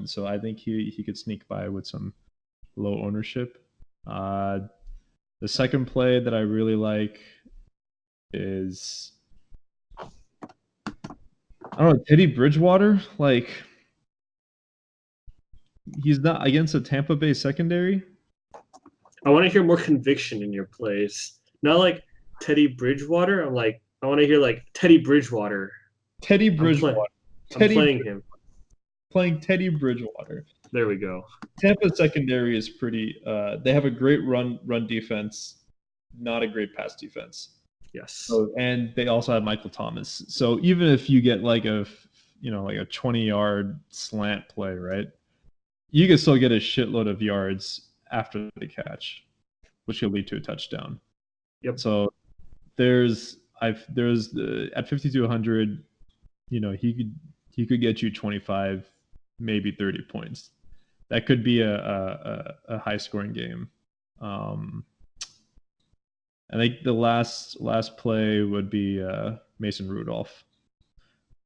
So I think he could sneak by with some low ownership. The second play that I really like is I don't know, Teddy Bridgewater. Like he's not against a Tampa Bay secondary. I want to hear more conviction in your plays. Not like Teddy Bridgewater. I want to hear like Teddy Bridgewater. Teddy Bridgewater. I'm playing him. Playing Teddy Bridgewater. There we go. Tampa secondary is pretty. They have a great run defense, not a great pass defense. Yes. So, and they also have Michael Thomas. So even if you get like a 20-yard slant play, right, you can still get a shitload of yards after the catch, which will lead to a touchdown. Yep. So there's at 5,200, he could get you 25, maybe 30 points. That could be a high scoring game. I think the last play would be Mason Rudolph.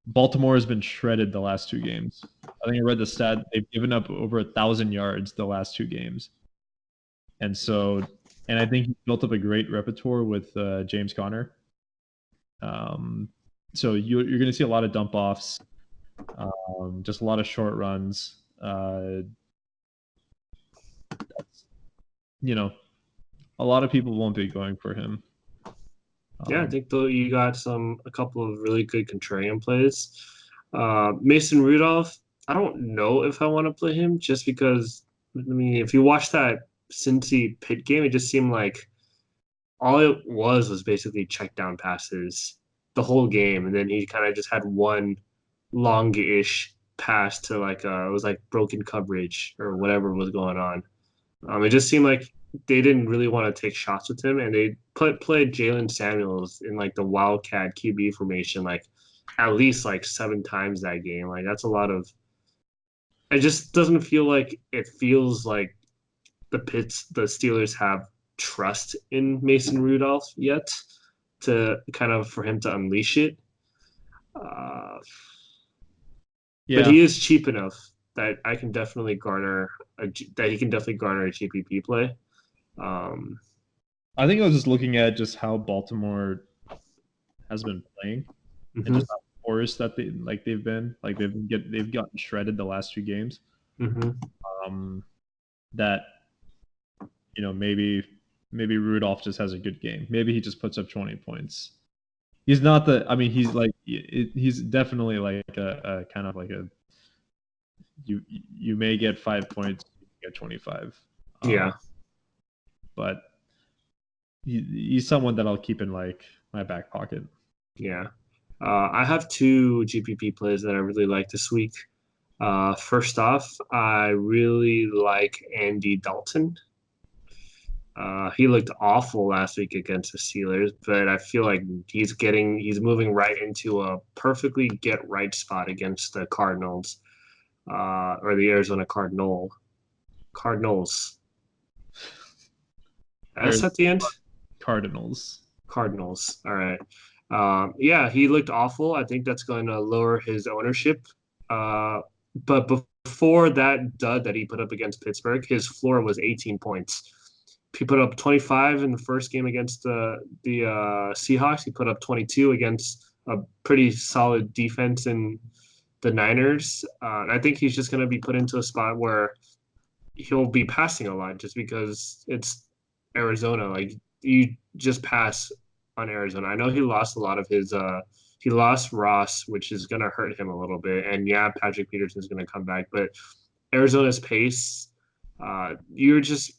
Baltimore has been shredded the last two games. I think I read the stat. They've given up over 1,000 yards the last two games. And I think he built up a great repertoire with James Conner. So you're going to see a lot of dump offs, just a lot of short runs. A lot of people won't be going for him. Yeah, I think you got a couple of really good contrarian plays. Mason Rudolph, I don't know if I want to play him just because, I mean, if you watch that Cincy Pitt game, it just seemed like all it was basically check down passes the whole game. And then he kind of just had one long-ish pass to it was like broken coverage or whatever was going on. It just seemed like they didn't really want to take shots with him, and they played Jalen Samuels in like the Wildcat QB formation at least 7 times that game. That's a lot of. It just doesn't feel like it feels like the Steelers have trust in Mason Rudolph yet to kind of for him to unleash it. But he is cheap enough that I can definitely garner a GPP play. I think I was just looking at just how Baltimore has been playing, and just how porous that they've been. They've gotten shredded the last 2 games. That maybe Rudolph just has a good game. Maybe he just puts up 20 points. He's not he's definitely a kind of like a you may get 5 points, you get 25. Yeah. But he's someone that I'll keep in my back pocket. Yeah. I have 2 GPP plays that I really like this week. First off, I really like Andy Dalton. He looked awful last week against the Steelers, but I feel like he's moving right into a perfectly get right spot against the Cardinals, or the Arizona Cardinals. S at the end? Cardinals. All right. Yeah, he looked awful. I think that's going to lower his ownership. But before that dud that he put up against Pittsburgh, his floor was 18 points. He put up 25 in the first game against the Seahawks. He put up 22 against a pretty solid defense in the Niners. I think he's just going to be put into a spot where he'll be passing a lot just because it's Arizona. You just pass on Arizona. I know he lost a lot of his he lost Ross, which is going to hurt him a little bit. And yeah, Patrick Peterson's going to come back, but Arizona's pace, you're just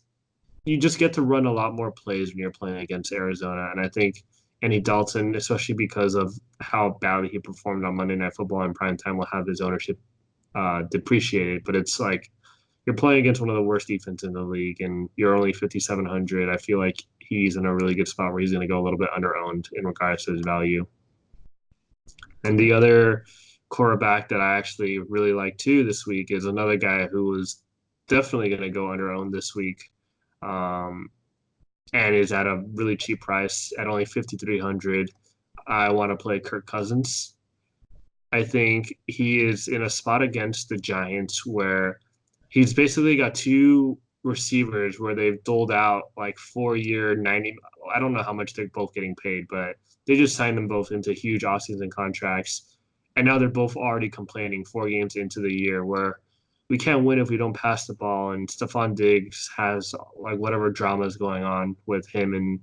you just get to run a lot more plays when you're playing against Arizona. And I think Andy Dalton, especially because of how badly he performed on Monday Night Football in prime time, will have his ownership depreciated. But it's like you're playing against one of the worst defenses in the league, and you're only 5,700. I feel like he's in a really good spot where he's going to go a little bit under owned in regards to his value. And the other quarterback that I actually really like too this week is another guy who was definitely going to go under owned this week, um, and is at a really cheap price at only 5,300. I want to play Kirk Cousins. I think he is in a spot against the Giants where he's basically got two receivers where they've doled out like 4 year 90. I don't know how much they're both getting paid, but they just signed them both into huge offseason contracts. And now they're both already complaining 4 games into the year where we can't win if we don't pass the ball. And Stephon Diggs has like whatever drama is going on with him and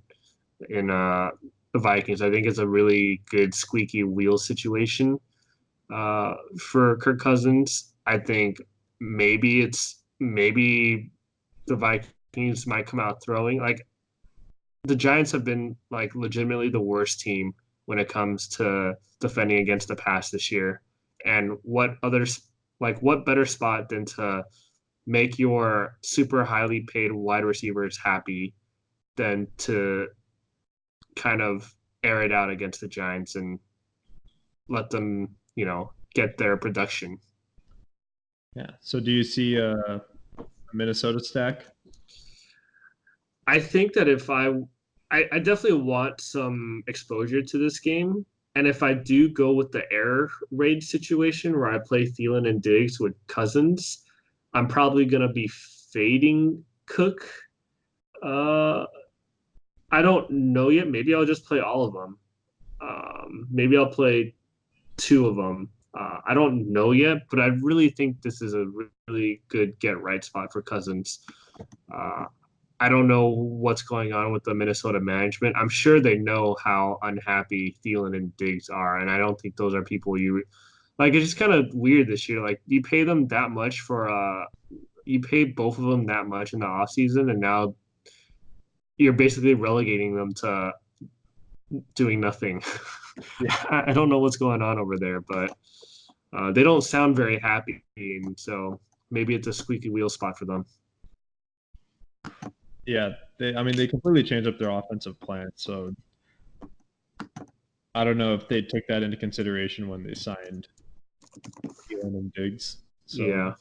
in the Vikings. I think it's a really good squeaky wheel situation for Kirk Cousins. I think maybe the Vikings might come out throwing. Like the Giants have been like legitimately the worst team when it comes to defending against the pass this year. And what better spot than to make your super highly paid wide receivers happy than to kind of air it out against the Giants and let them, get their production. Yeah. So do you see a Minnesota stack? I think that if I definitely want some exposure to this game. And if I do go with the air raid situation where I play Thielen and Diggs with Cousins, I'm probably gonna be fading Cook. Uh, I don't know yet. Maybe I'll just play all of them. Maybe I'll play two of them. I don't know yet, but I really think this is a really good get right spot for Cousins. Uh, I don't know what's going on with the Minnesota management. I'm sure they know how unhappy Thielen and Diggs are, and I don't think those are people you like. It's just kind of weird this year. Like you pay them that much for you pay both of them that much in the offseason, and now you're basically relegating them to doing nothing. Yeah. I don't know what's going on over there, but they don't sound very happy, and so maybe it's a squeaky wheel spot for them. Yeah. They completely changed up their offensive plan. So I don't know if they took that into consideration when they signed Thielen and Diggs. So Yeah,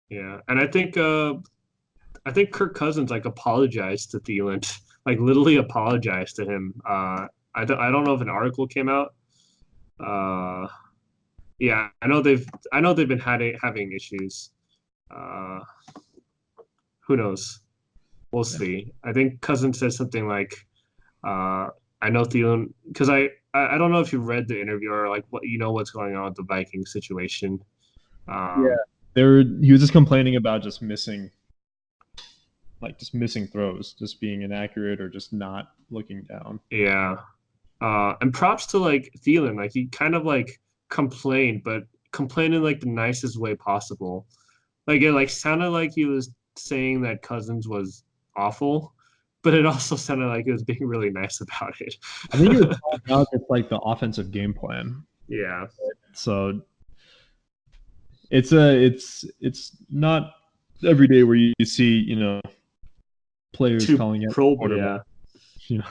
yeah, and I think Kirk Cousins like apologized to Thielen, like literally apologized to him. I don't know if an article came out. Uh, yeah, I know they've been having issues. Uh, who knows? We'll yeah. see. I think Cousins said something like, uh, "I know Thielen," because I don't know if you read the interview or like what what's going on with the Vikings situation. Yeah. Um, He was just complaining about just missing throws, just being inaccurate or just not looking down. yeah, and props to like Thielen, like he kind of like complained, but complained in like the nicest way possible. Like it like sounded like he was saying that Cousins was awful, but it also sounded like he was being really nice about it. I think he was calling out it's like the offensive game plan. Yeah, So it's not every day where you see, players two calling out the pro, quarterback. yeah. You know,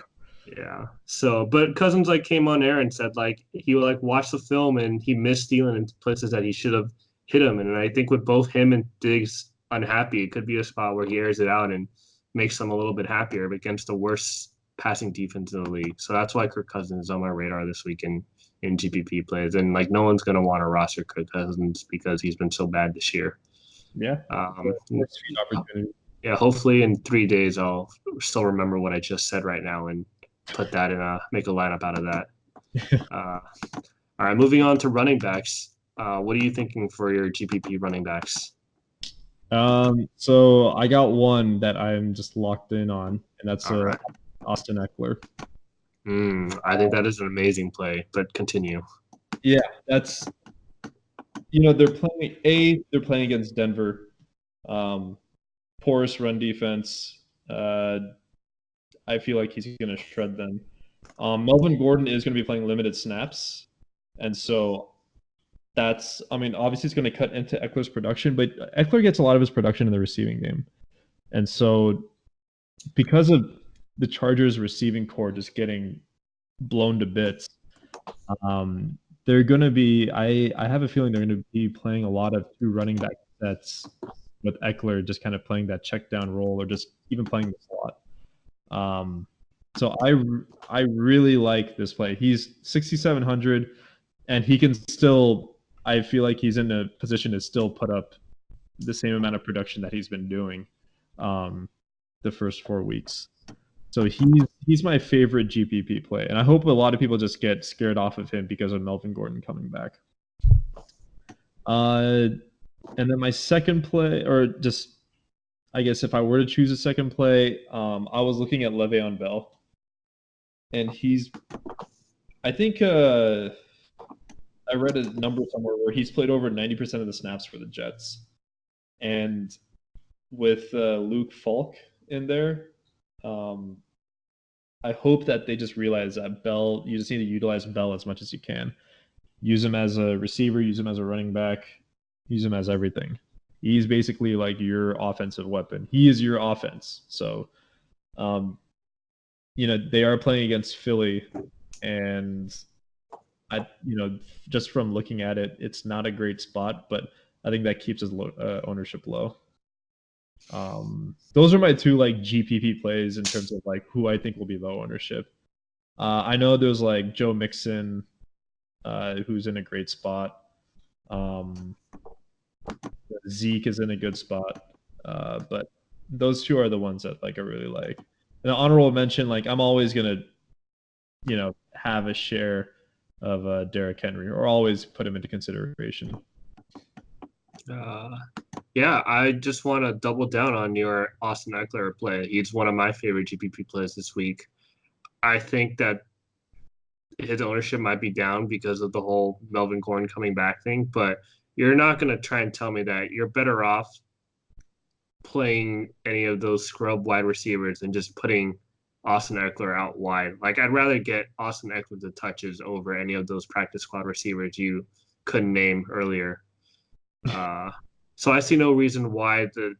Yeah. So, but Cousins like came on air and said like he like watched the film and he missed Thielen in places that he should have hit him. And I think with both him and Diggs unhappy, it could be a spot where he airs it out and makes them a little bit happier against the worst passing defense in the league. So that's why Kirk Cousins is on my radar this week in GPP plays. And like no one's gonna want to roster Kirk Cousins because he's been so bad this year. yeah. Um, Sweet opportunity. yeah, hopefully in 3 days I'll still remember what I just said right now and put that in make a lineup out of that. All right, moving on to running backs. What are you thinking for your GPP running backs? So I got one that I'm just locked in on, and that's All right. Austin Eckler. I think that is an amazing play, but continue. Yeah, that's they're playing against Denver. porous run defense. I feel like he's going to shred them. Melvin Gordon is going to be playing limited snaps, and so that's, I mean, obviously it's going to cut into Eckler's production, but Eckler gets a lot of his production in the receiving game. And so because of the Chargers receiving core just getting blown to bits, they're going to be, I have a feeling they're going to be playing a lot of two running back sets with Eckler just kind of playing that check down role or just even playing the slot. So I really like this play. He's 6,700 and he can still, I feel like he's in a position to still put up the same amount of production that he's been doing the first 4 weeks. So he's my favorite GPP play, and I hope a lot of people just get scared off of him because of Melvin Gordon coming back. And then my second play, or just I guess if I were to choose a second play, I was looking at Le'Veon Bell, and I think I read a number somewhere where he's played over 90% of the snaps for the Jets, and with Luke Falk in there. I hope that they just realize that Bell, you just need to utilize Bell as much as you can. Use him as a receiver, use him as a running back, use him as everything. He's basically like your offensive weapon. He is your offense. So, they are playing against Philly, and just from looking at it, it's not a great spot, but I think that keeps his ownership low. Those are my two like GPP plays in terms of like who I think will be low ownership. I know there's like Joe Mixon, who's in a great spot. Zeke is in a good spot, but those two are the ones that like I really like. And an honorable mention, like I'm always gonna, have a share of Derrick Henry, or always put him into consideration. Yeah, I just want to double down on your Austin Eckler play. He's one of my favorite GPP plays this week. I think that his ownership might be down because of the whole Melvin Gordon coming back thing, but you're not going to try and tell me that you're better off playing any of those scrub wide receivers than just putting Austin Eckler out wide. Like, I'd rather get Austin Eckler the touches over any of those practice squad receivers you couldn't name earlier. So I see no reason why the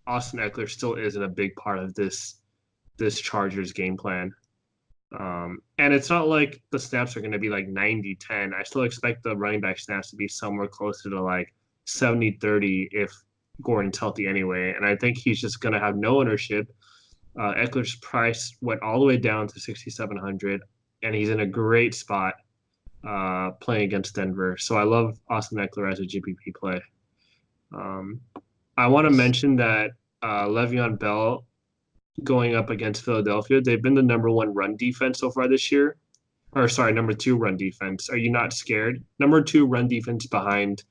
Austin Eckler still isn't a big part of this Chargers game plan. And it's not like the snaps are going to be like 90-10. I still expect the running back snaps to be somewhere closer to like 70-30 if Gordon's healthy anyway. And I think he's just going to have no ownership. Eckler's price went all the way down to 6,700, and he's in a great spot playing against Denver. So I love Austin Eckler as a GPP play. I want to mention that Le'Veon Bell going up against Philadelphia, they've been the number one run defense so far this year. Or sorry, number two run defense. Are you not scared? Number two run defense behind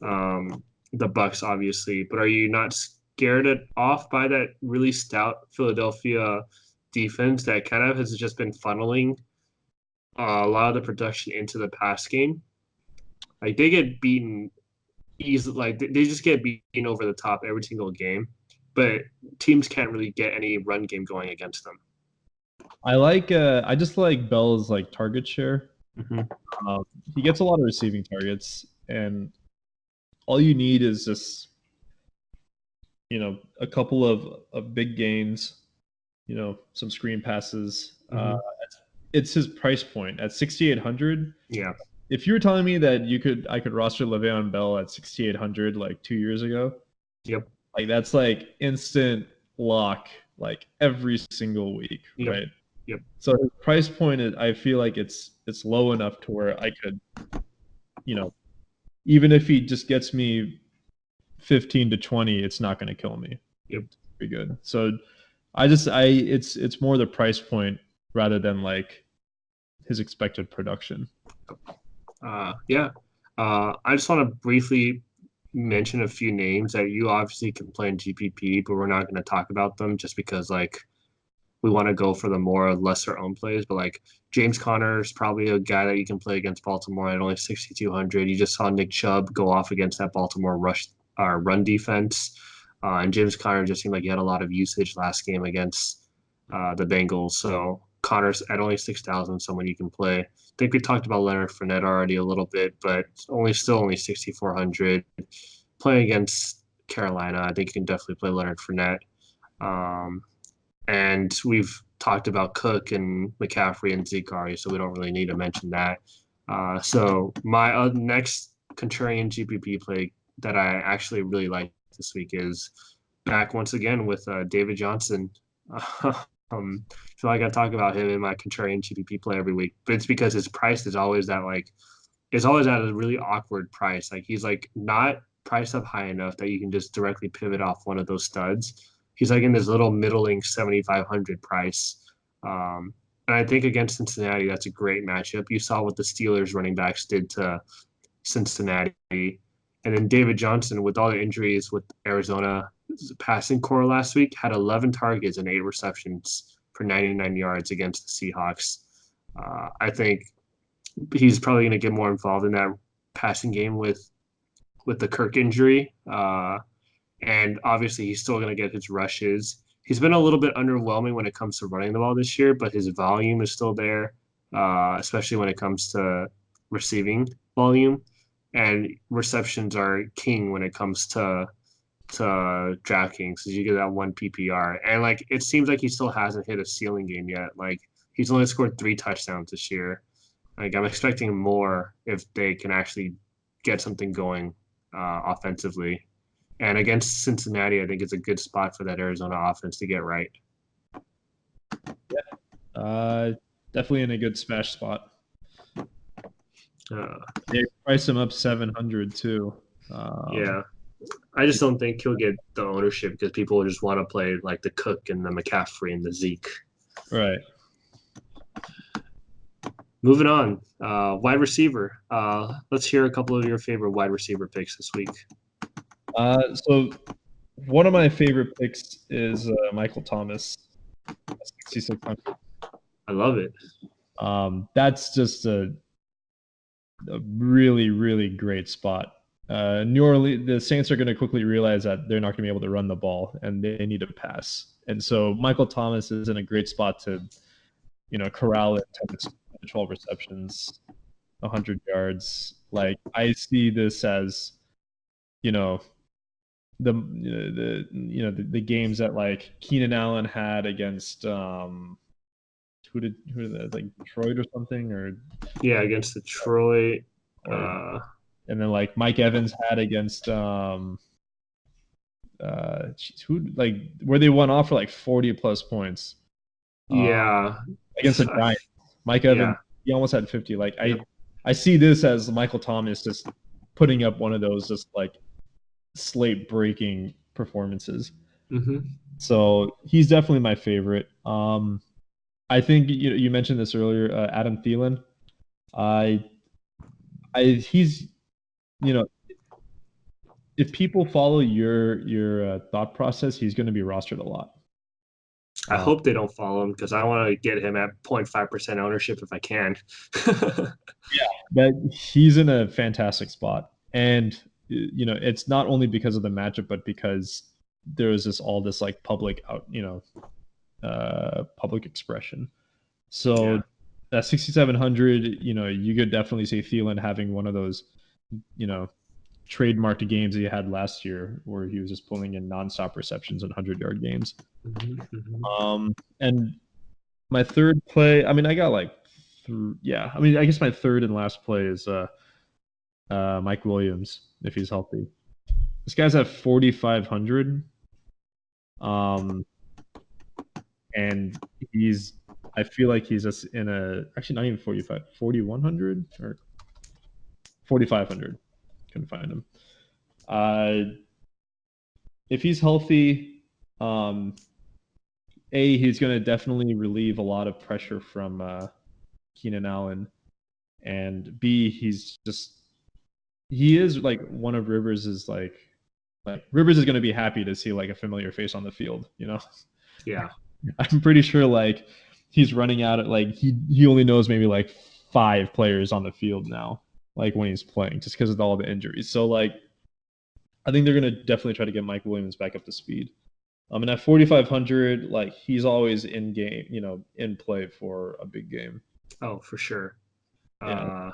the Bucks, obviously. But are you not scared off by that really stout Philadelphia defense that kind of has just been funneling a lot of the production into the pass game? Like, they get beaten easily. Like, they just get beaten over the top every single game. But teams can't really get any run game going against them. I just like Bell's like target share. Mm-hmm. He gets a lot of receiving targets, and all you need is just a couple of big gains, some screen passes. Mm-hmm. It's his price point at 6,800. Yeah. If you were telling me that I could roster Le'Veon Bell at 6,800 like 2 years ago, yep, like that's like instant lock, like every single week, yep. right? Yep. So his price point is, I feel like it's low enough to where I could, even if he just gets me 15 to 20, it's not going to kill me. Yep. It's pretty good. So it's more the price point rather than like his expected production. Yeah. I just want to briefly mention a few names that you obviously can play in GPP, but we're not going to talk about them just because like we want to go for the more lesser owned plays. But like James Conner is probably a guy that you can play against Baltimore at only 6,200. You just saw Nick Chubb go off against that Baltimore run defense. And James Conner just seemed like he had a lot of usage last game against the Bengals. So Conner's at only 6,000, someone you can play. I think we talked about Leonard Fournette already a little bit, but only 6,400. Playing against Carolina, I think you can definitely play Leonard Fournette. Um, and we've talked about Cook and McCaffrey and Zeke already, so we don't really need to mention that. So my next contrarian GPP play that I actually really like this week is back once again with David Johnson. So I got to talk about him in my contrarian GPP play every week, but it's because his price is always that like it's always at a really awkward price. Like he's like not priced up high enough that you can just directly pivot off one of those studs. He's like in this little middling 7,500 price. And I think against Cincinnati, that's a great matchup. You saw what the Steelers running backs did to Cincinnati. And then David Johnson, with all the injuries with Arizona passing core last week, had 11 targets and 8 receptions for 99 yards against the Seahawks. I think he's probably going to get more involved in that passing game with the Kirk injury. And obviously, he's still going to get his rushes. He's been a little bit underwhelming when it comes to running the ball this year, but his volume is still there, especially when it comes to receiving volume. And receptions are king when it comes to DraftKings, because you get that one PPR. And like it seems like he still hasn't hit a ceiling game yet. Like he's only scored 3 touchdowns this year. Like I'm expecting more if they can actually get something going offensively. And against Cincinnati, I think it's a good spot for that Arizona offense to get right. Definitely in a good smash spot. Uh, They price him up 700 too. yeah, I just don't think he'll get the ownership because people just want to play like the Cook and the McCaffrey and the Zeke. Right. Moving on, wide receiver. Let's hear a couple of your favorite wide receiver picks this week. So one of my favorite picks is Michael Thomas, 6,600. I love it. That's just a really, really great spot. New Orleans, the Saints are going to quickly realize that they're not going to be able to run the ball and they need to pass. And so Michael Thomas is in a great spot to, corral it 10 to 12 receptions, 100 yards. Like I see this as, the games that like Keenan Allen had against who did like Detroit or something or against Detroit. And then like Mike Evans had against who like where they went off for like 40 plus points. Against the Giants. Mike Evans, he almost had 50. Like I see this as Michael Thomas just putting up one of those just like slate breaking performances. Mm-hmm. So he's definitely my favorite. I think you mentioned this earlier, Adam Thielen. He's if people follow your thought process, he's going to be rostered a lot. I hope they don't follow him because I want to get him at 0.5% ownership if I can. That he's in a fantastic spot, and it's not only because of the matchup, but because there is all this like public public expression. So that 6,700, you could definitely see Thielen having one of those, trademarked games he had last year where he was just pulling in nonstop receptions and 100-yard games. Mm-hmm. And my third play, I mean, I got like, I guess my third and last play is Mike Williams if he's healthy. This guy's at 4,500. And I feel like he's just in actually not even 4,100 or 4,500. Couldn't find him. If he's healthy, he's going to definitely relieve a lot of pressure from Keenan Allen, and B, he is like one of Rivers' like Rivers is going to be happy to see like a familiar face on the field, Yeah. I'm pretty sure like he's running out at like he only knows maybe like 5 players on the field now, like when he's playing, just because of all the injuries. So like I think they're going to definitely try to get Mike Williams back up to speed. And at 4,500, like he's always in game, in play for a big game. Oh, for sure. Yeah.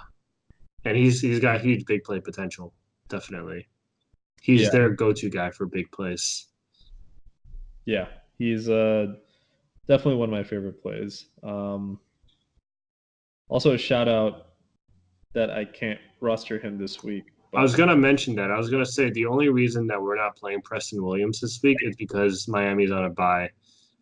And he's got huge big play potential. Definitely. He's their go-to guy for big plays. Yeah, he's definitely one of my favorite plays. Also, a shout out that I can't roster him this week. I was going to mention that. I was going to say the only reason that we're not playing Preston Williams this week is because Miami's on a bye.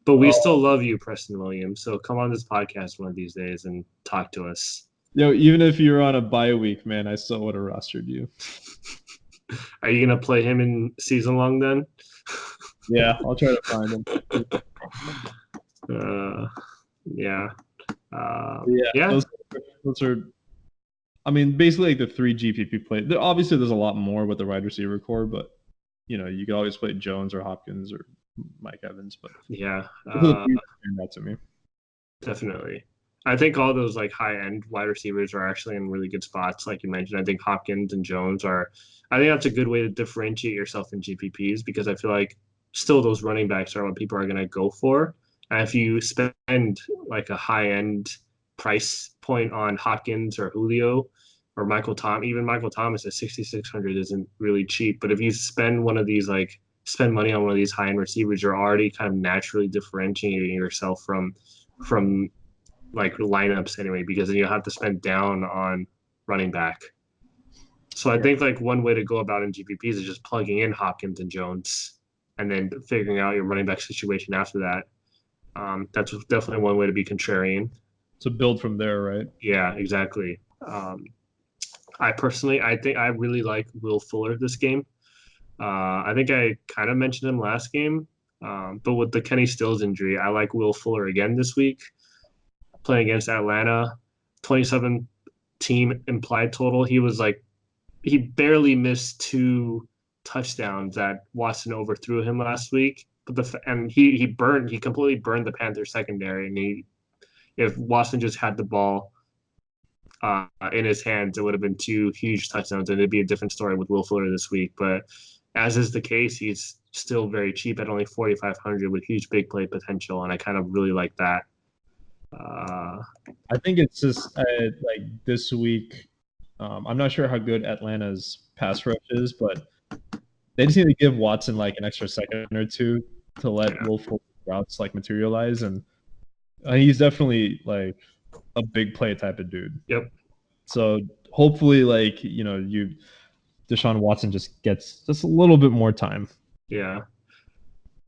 But we still love you, Preston Williams. So come on this podcast one of these days and talk to us. Even if you're on a bye week, man, I still would have rostered you. Are you going to play him in season long then? Yeah, I'll try to find him. Yeah. Those are, I mean, basically like the 3 GPP plays. Obviously, there's a lot more with the wide receiver core, but you can always play Jones or Hopkins or Mike Evans. But yeah, that to me. Definitely. I think all those like high-end wide receivers are actually in really good spots, like you mentioned. I think Hopkins and Jones are. I think that's a good way to differentiate yourself in GPPs because I feel like still those running backs are what people are going to go for. And if you spend like a high-end price point on Hopkins or Julio or even Michael Thomas at 6,600 isn't really cheap. But if you spend spend money on one of these high-end receivers, you're already kind of naturally differentiating yourself from like lineups anyway, because then you'll have to spend down on running back. So I think like one way to go about in GPPs is just plugging in Hopkins and Jones and then figuring out your running back situation after that. That's definitely one way to be contrarian. To build from there, right? Yeah, exactly. I think I really like Will Fuller this game. I think I kind of mentioned him last game, but with the Kenny Stills injury, I like Will Fuller again this week. Playing against Atlanta, 27 team implied total. He barely missed 2 touchdowns that Watson overthrew him last week. But he completely burned the Panthers secondary. And if Watson just had the ball in his hands, it would have been 2 huge touchdowns, and it'd be a different story with Will Fuller this week. But as is the case, he's still very cheap at only 4,500 with huge big play potential, and I kind of really like that. I think it's just like this week. I'm not sure how good Atlanta's pass rush is, but they just need to give Watson like an extra second or two to let Will Fuller routes like materialize, and he's definitely like a big play type of dude. Yep. So hopefully, like Deshaun Watson just gets just a little bit more time. Yeah,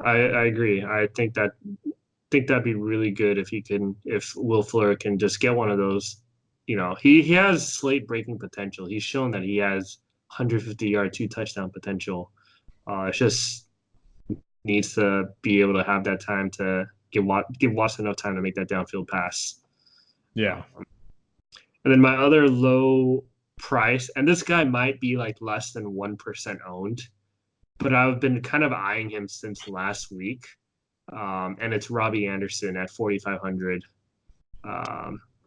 I agree. I think that'd be really good if Will Fuller can just get one of those. He has slate breaking potential. He's shown that he has 150-yard 2 touchdown potential. It just needs to be able to have that time to give Watson enough time to make that downfield pass. Yeah. And then my other low price, and this guy might be like less than 1% owned, but I've been kind of eyeing him since last week. And it's Robbie Anderson at 4,500.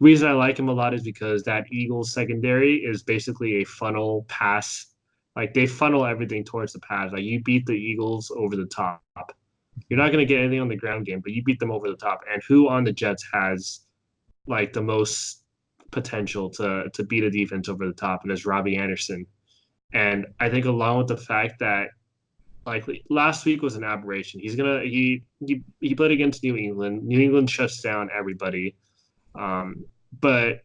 Reason I like him a lot is because that Eagles secondary is basically a funnel pass. Like they funnel everything towards the pass. Like you beat the Eagles over the top. You're not going to get anything on the ground game, but you beat them over the top. And who on the Jets has like the most potential to beat a defense over the top? And it's Robbie Anderson. And I think along with the fact that like last week was an aberration. He played against New England. New England shuts down everybody. But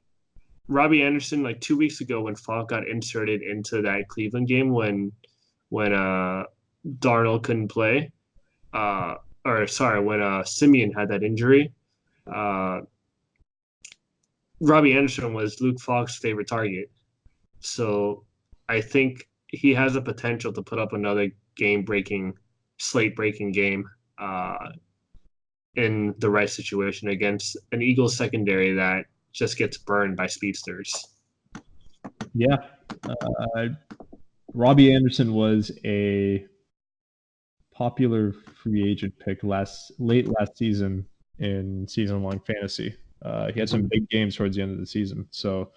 Robbie Anderson, like 2 weeks ago when Falk got inserted into that Cleveland game when Darnold couldn't play, when Simeon had that injury, Robbie Anderson was Luke Falk's favorite target. So I think he has a potential to put up another slate-breaking game in the right situation against an Eagles secondary that just gets burned by speedsters. Yeah. Robbie Anderson was a popular free agent pick late last season in season-long fantasy. He had some big games towards the end of the season. So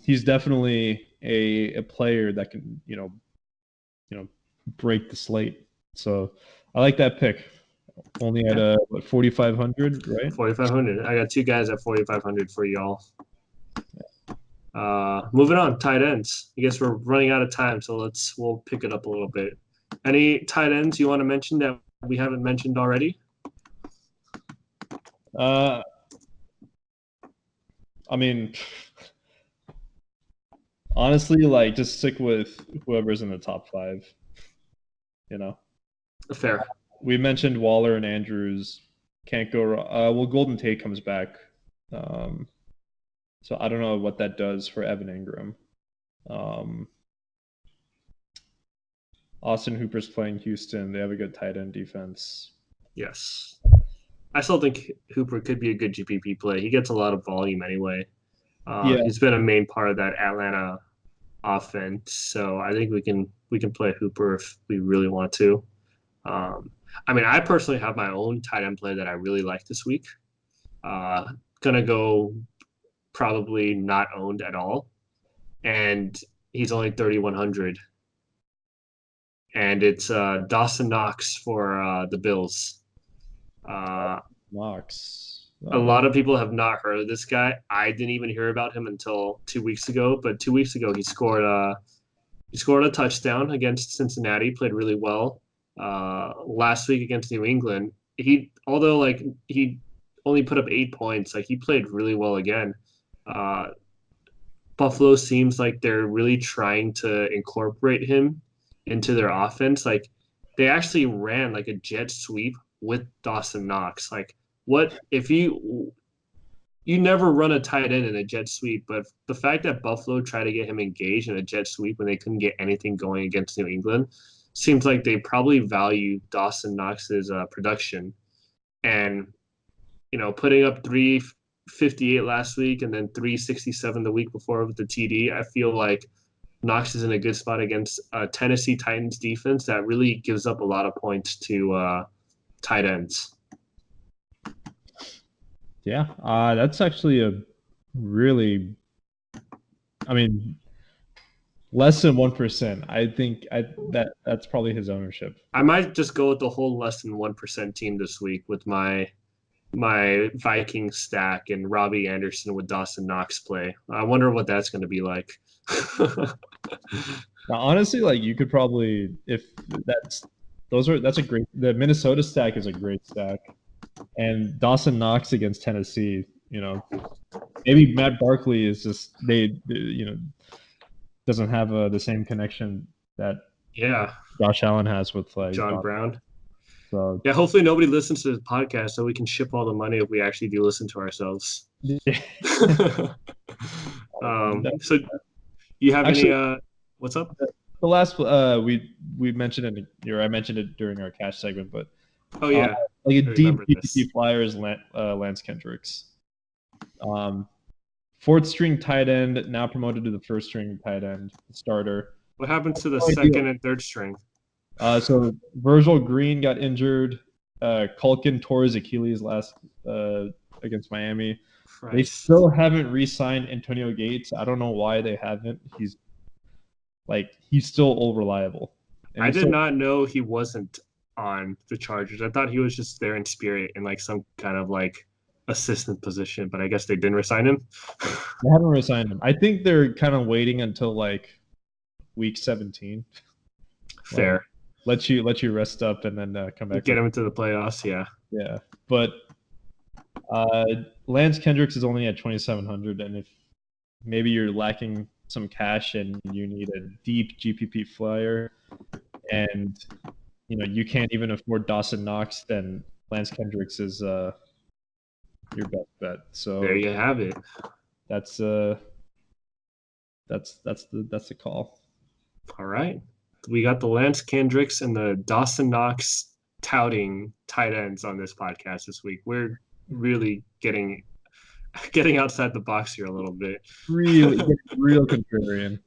he's definitely a player that can, break the slate. So I like that pick. Only at 4,500, right? 4,500. I got two guys at 4,500 for y'all. Moving on, tight ends. I guess we're running out of time, so we'll pick it up a little bit. Any tight ends you want to mention that we haven't mentioned already? I mean, honestly, like just stick with whoever's in the top 5. Fair. We mentioned Waller and Andrews. Can't go wrong. Well, Golden Tate comes back. So I don't know what that does for Evan Ingram. Austin Hooper's playing Houston. They have a good tight end defense. Yes. I still think Hooper could be a good GPP play. He gets a lot of volume anyway. He's been a main part of that Atlanta offense. So I think we can play Hooper if we really want to. I mean, I personally have my own tight end play that I really like this week. Gonna go probably not owned at all, and he's only 3,100. And it's Dawson Knox for the Bills. Knox. A lot of people have not heard of this guy. I didn't even hear about him until 2 weeks ago. But 2 weeks ago, he scored a touchdown against Cincinnati. Played really well. Last week against New England, although he only put up 8 points, he played really well again. Buffalo seems like they're really trying to incorporate him into their offense. They actually ran a jet sweep with Dawson Knox. What if you never run a tight end in a jet sweep, but the fact that Buffalo tried to get him engaged in a jet sweep when they couldn't get anything going against New England seems like they probably value Dawson Knox's production. And putting up 358 last week and then 367 the week before with the TD, I feel like Knox is in a good spot against Tennessee Titans defense that really gives up a lot of points to tight ends. Yeah, that's actually a really, less than 1%. I think that's probably his ownership. I might just go with the whole less than 1% team this week with my Vikings stack and Robbie Anderson with Dawson Knox play. I wonder what that's going to be like. Now, honestly, you could probably, if that's a great. The Minnesota stack is a great stack, and Dawson Knox against Tennessee. Maybe Matt Barkley is just doesn't have the same connection that Josh Allen has with John Brown. So yeah, hopefully nobody listens to this podcast so we can ship all the money if we actually do listen to ourselves. So you have any what's up? The last we mentioned it, or I mentioned it during our cash segment, but a deep GPP flyer is Lance Kendricks. Fourth string tight end, now promoted to the first string tight end starter. What happened to the second and third string? So Virgil Green got injured. Culkin tore his Achilles last against Miami. Christ. They still haven't re-signed Antonio Gates. I don't know why they haven't. He's still all reliable. And I did not know he wasn't on the Chargers. I thought he was just there in spirit in some kind of assistant position, but I guess they didn't resign him. They haven't resigned him. I think they're kind of waiting until week 17. Fair. Let you rest up and then come back. Get him into the playoffs, yeah. Yeah, but Lance Kendricks is only at 2,700, and if maybe you're lacking some cash and you need a deep GPP flyer, and you can't even afford Dawson Knox, then Lance Kendricks is your best bet. So there you have it. That's the call. All right. We got the Lance Kendricks and the Dawson Knox touting tight ends on this podcast this week. We're really getting outside the box here a little bit. Real contrarian.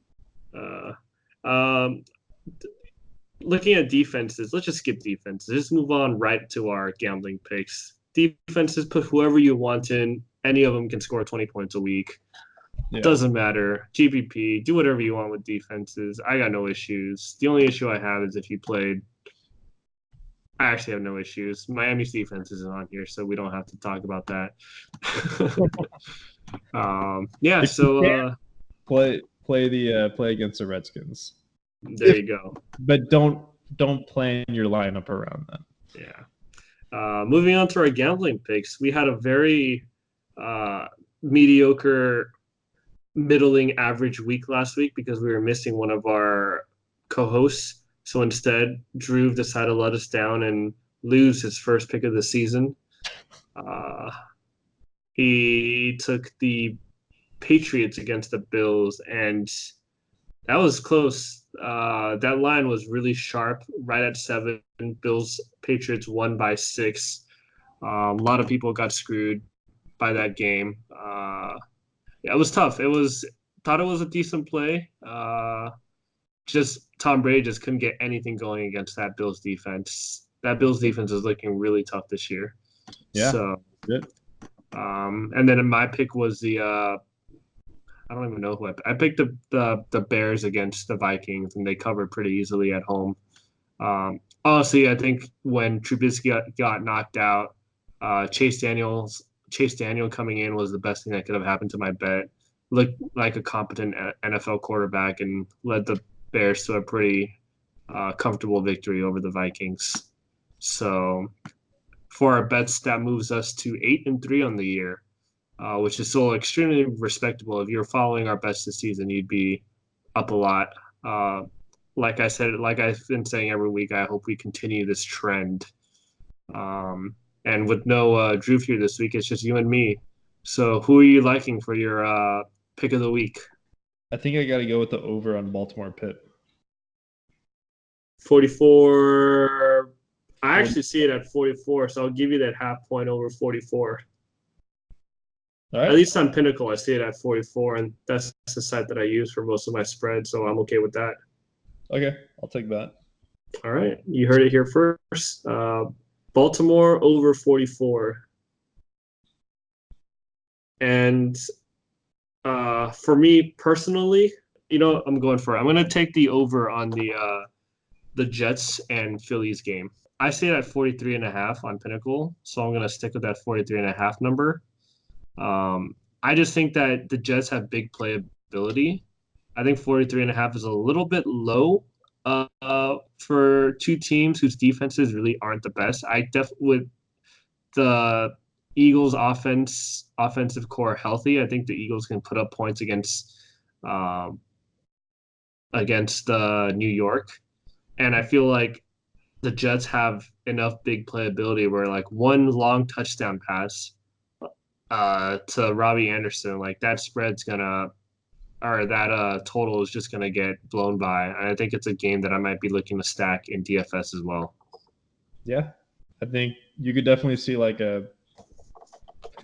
Looking at defenses, let's just skip defenses. Just move on right to our gambling picks. Defenses, put whoever you want in. Any of them can score 20 points a week. Yeah. Doesn't matter. GPP, do whatever you want with defenses. I got no issues. The only issue I have is if you played. I actually have no issues. Miami's defense isn't on here, so we don't have to talk about that. Yeah. If you So can play against the Redskins. there you go. But don't plan your lineup around that. Yeah. Moving on to our gambling picks, we had a very mediocre, middling average week last week because we were missing one of our co-hosts. So instead, Drew decided to let us down and lose his first pick of the season. He took the Patriots against the Bills, and that was close. That line was really sharp, right at 7. Bills Patriots won by 6. A lot of people got screwed by that game. Yeah, it was tough. Thought it was a decent play. Just Tom Brady just couldn't get anything going against that Bills defense. That Bills defense is looking really tough this year. Yeah. So, good. And then my pick was the I don't even know who I picked the Bears against the Vikings, and they covered pretty easily at home. Honestly, I think when Trubisky got knocked out, Chase Daniel coming in was the best thing that could have happened to my bet. Looked like a competent NFL quarterback and led the Bears to a pretty comfortable victory over the Vikings. So for our bets, that moves us to 8-3 on the year, which is still extremely respectable. If you're following our bets this season, you'd be up a lot. Like I said, like I've been saying every week, I hope we continue this trend. And with no Drew here this week, it's just you and me. So who are you liking for your pick of the week? I think I got to go with the over on Baltimore Pitt. 44. I actually see it at 44, so I'll give you that half point over 44. All right. At least on Pinnacle, I see it at 44, and that's the site that I use for most of my spreads, so I'm okay with that. Okay, I'll take that. All right, you heard it here first. Baltimore over 44. And for me personally, I'm going for it. I'm going to take the over on the Jets and Phillies game. I see it at 43.5 on Pinnacle, so I'm going to stick with that 43.5 number. I just think that the Jets have big playability. I think 43.5 is a little bit low for two teams whose defenses really aren't the best. I definitely with the Eagles offensive core healthy, I think the Eagles can put up points against New York, and I feel like the Jets have enough big playability where like one long touchdown pass to Robbie Anderson, like that total is just gonna get blown by. And I think it's a game that I might be looking to stack in DFS as well. Yeah, I think you could definitely see like a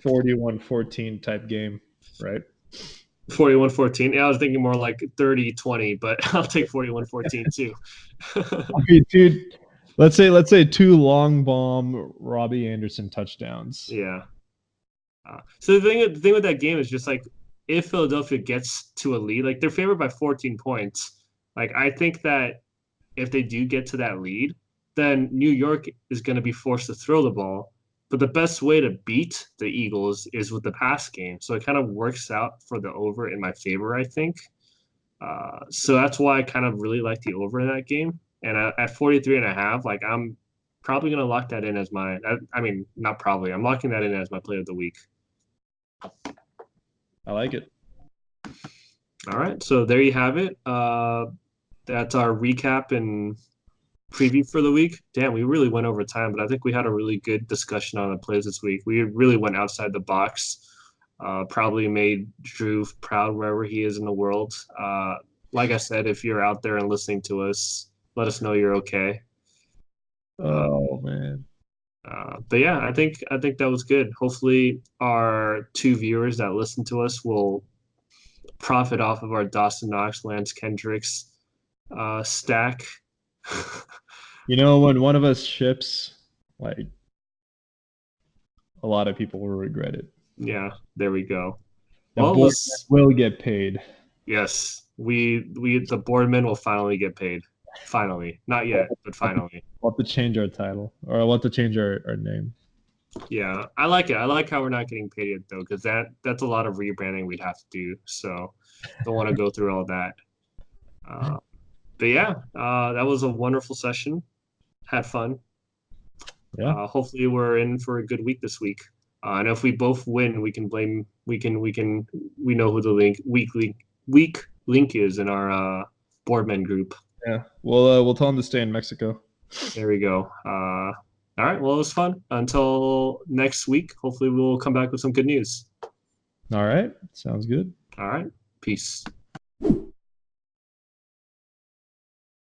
41-14 type game, right? 41-14. Yeah, I was thinking more like 30-20, but I'll take 41-14 too. I mean, dude, let's say 2 long bomb Robbie Anderson touchdowns. Yeah. So the thing with that game is just like if Philadelphia gets to a lead, like they're favored by 14 points. Like I think that if they do get to that lead, then New York is going to be forced to throw the ball. But the best way to beat the Eagles is with the pass game. So it kind of works out for the over in my favor, I think. So that's why I kind of really like the over in that game. And at 43.5, like I'm probably going to lock that in as not probably. I'm locking that in as my play of the week. I like it. All right. So there you have it. That's our recap and preview for the week. Damn, we really went over time, but I think we had a really good discussion on the plays this week. We really went outside the box. Probably made Drew proud wherever he is in the world. Like I said, if you're out there and listening to us, let us know you're okay. Oh man. But yeah, I think that was good. Hopefully, our 2 viewers that listen to us will profit off of our Dawson Knox, Lance Kendricks stack. When one of us ships, like a lot of people will regret it. Yeah, there we go. The Well, board will get paid. yes, the boardmen will finally get paid. Finally, not yet, but finally. We'll have to change our title, or we'll have to change our name. Yeah, I like it. I like how we're not getting paid yet though, because that's a lot of rebranding we'd have to do. So don't want to go through all that. Uh, but yeah, that was a wonderful session. Had fun. Yeah. Hopefully we're in for a good week this week. And if we both win, we know who the weak link is in our boardman group. Yeah. We'll tell them to stay in Mexico. There we go. All right. Well, it was fun. Until next week, hopefully we'll come back with some good news. All right. Sounds good. All right. Peace.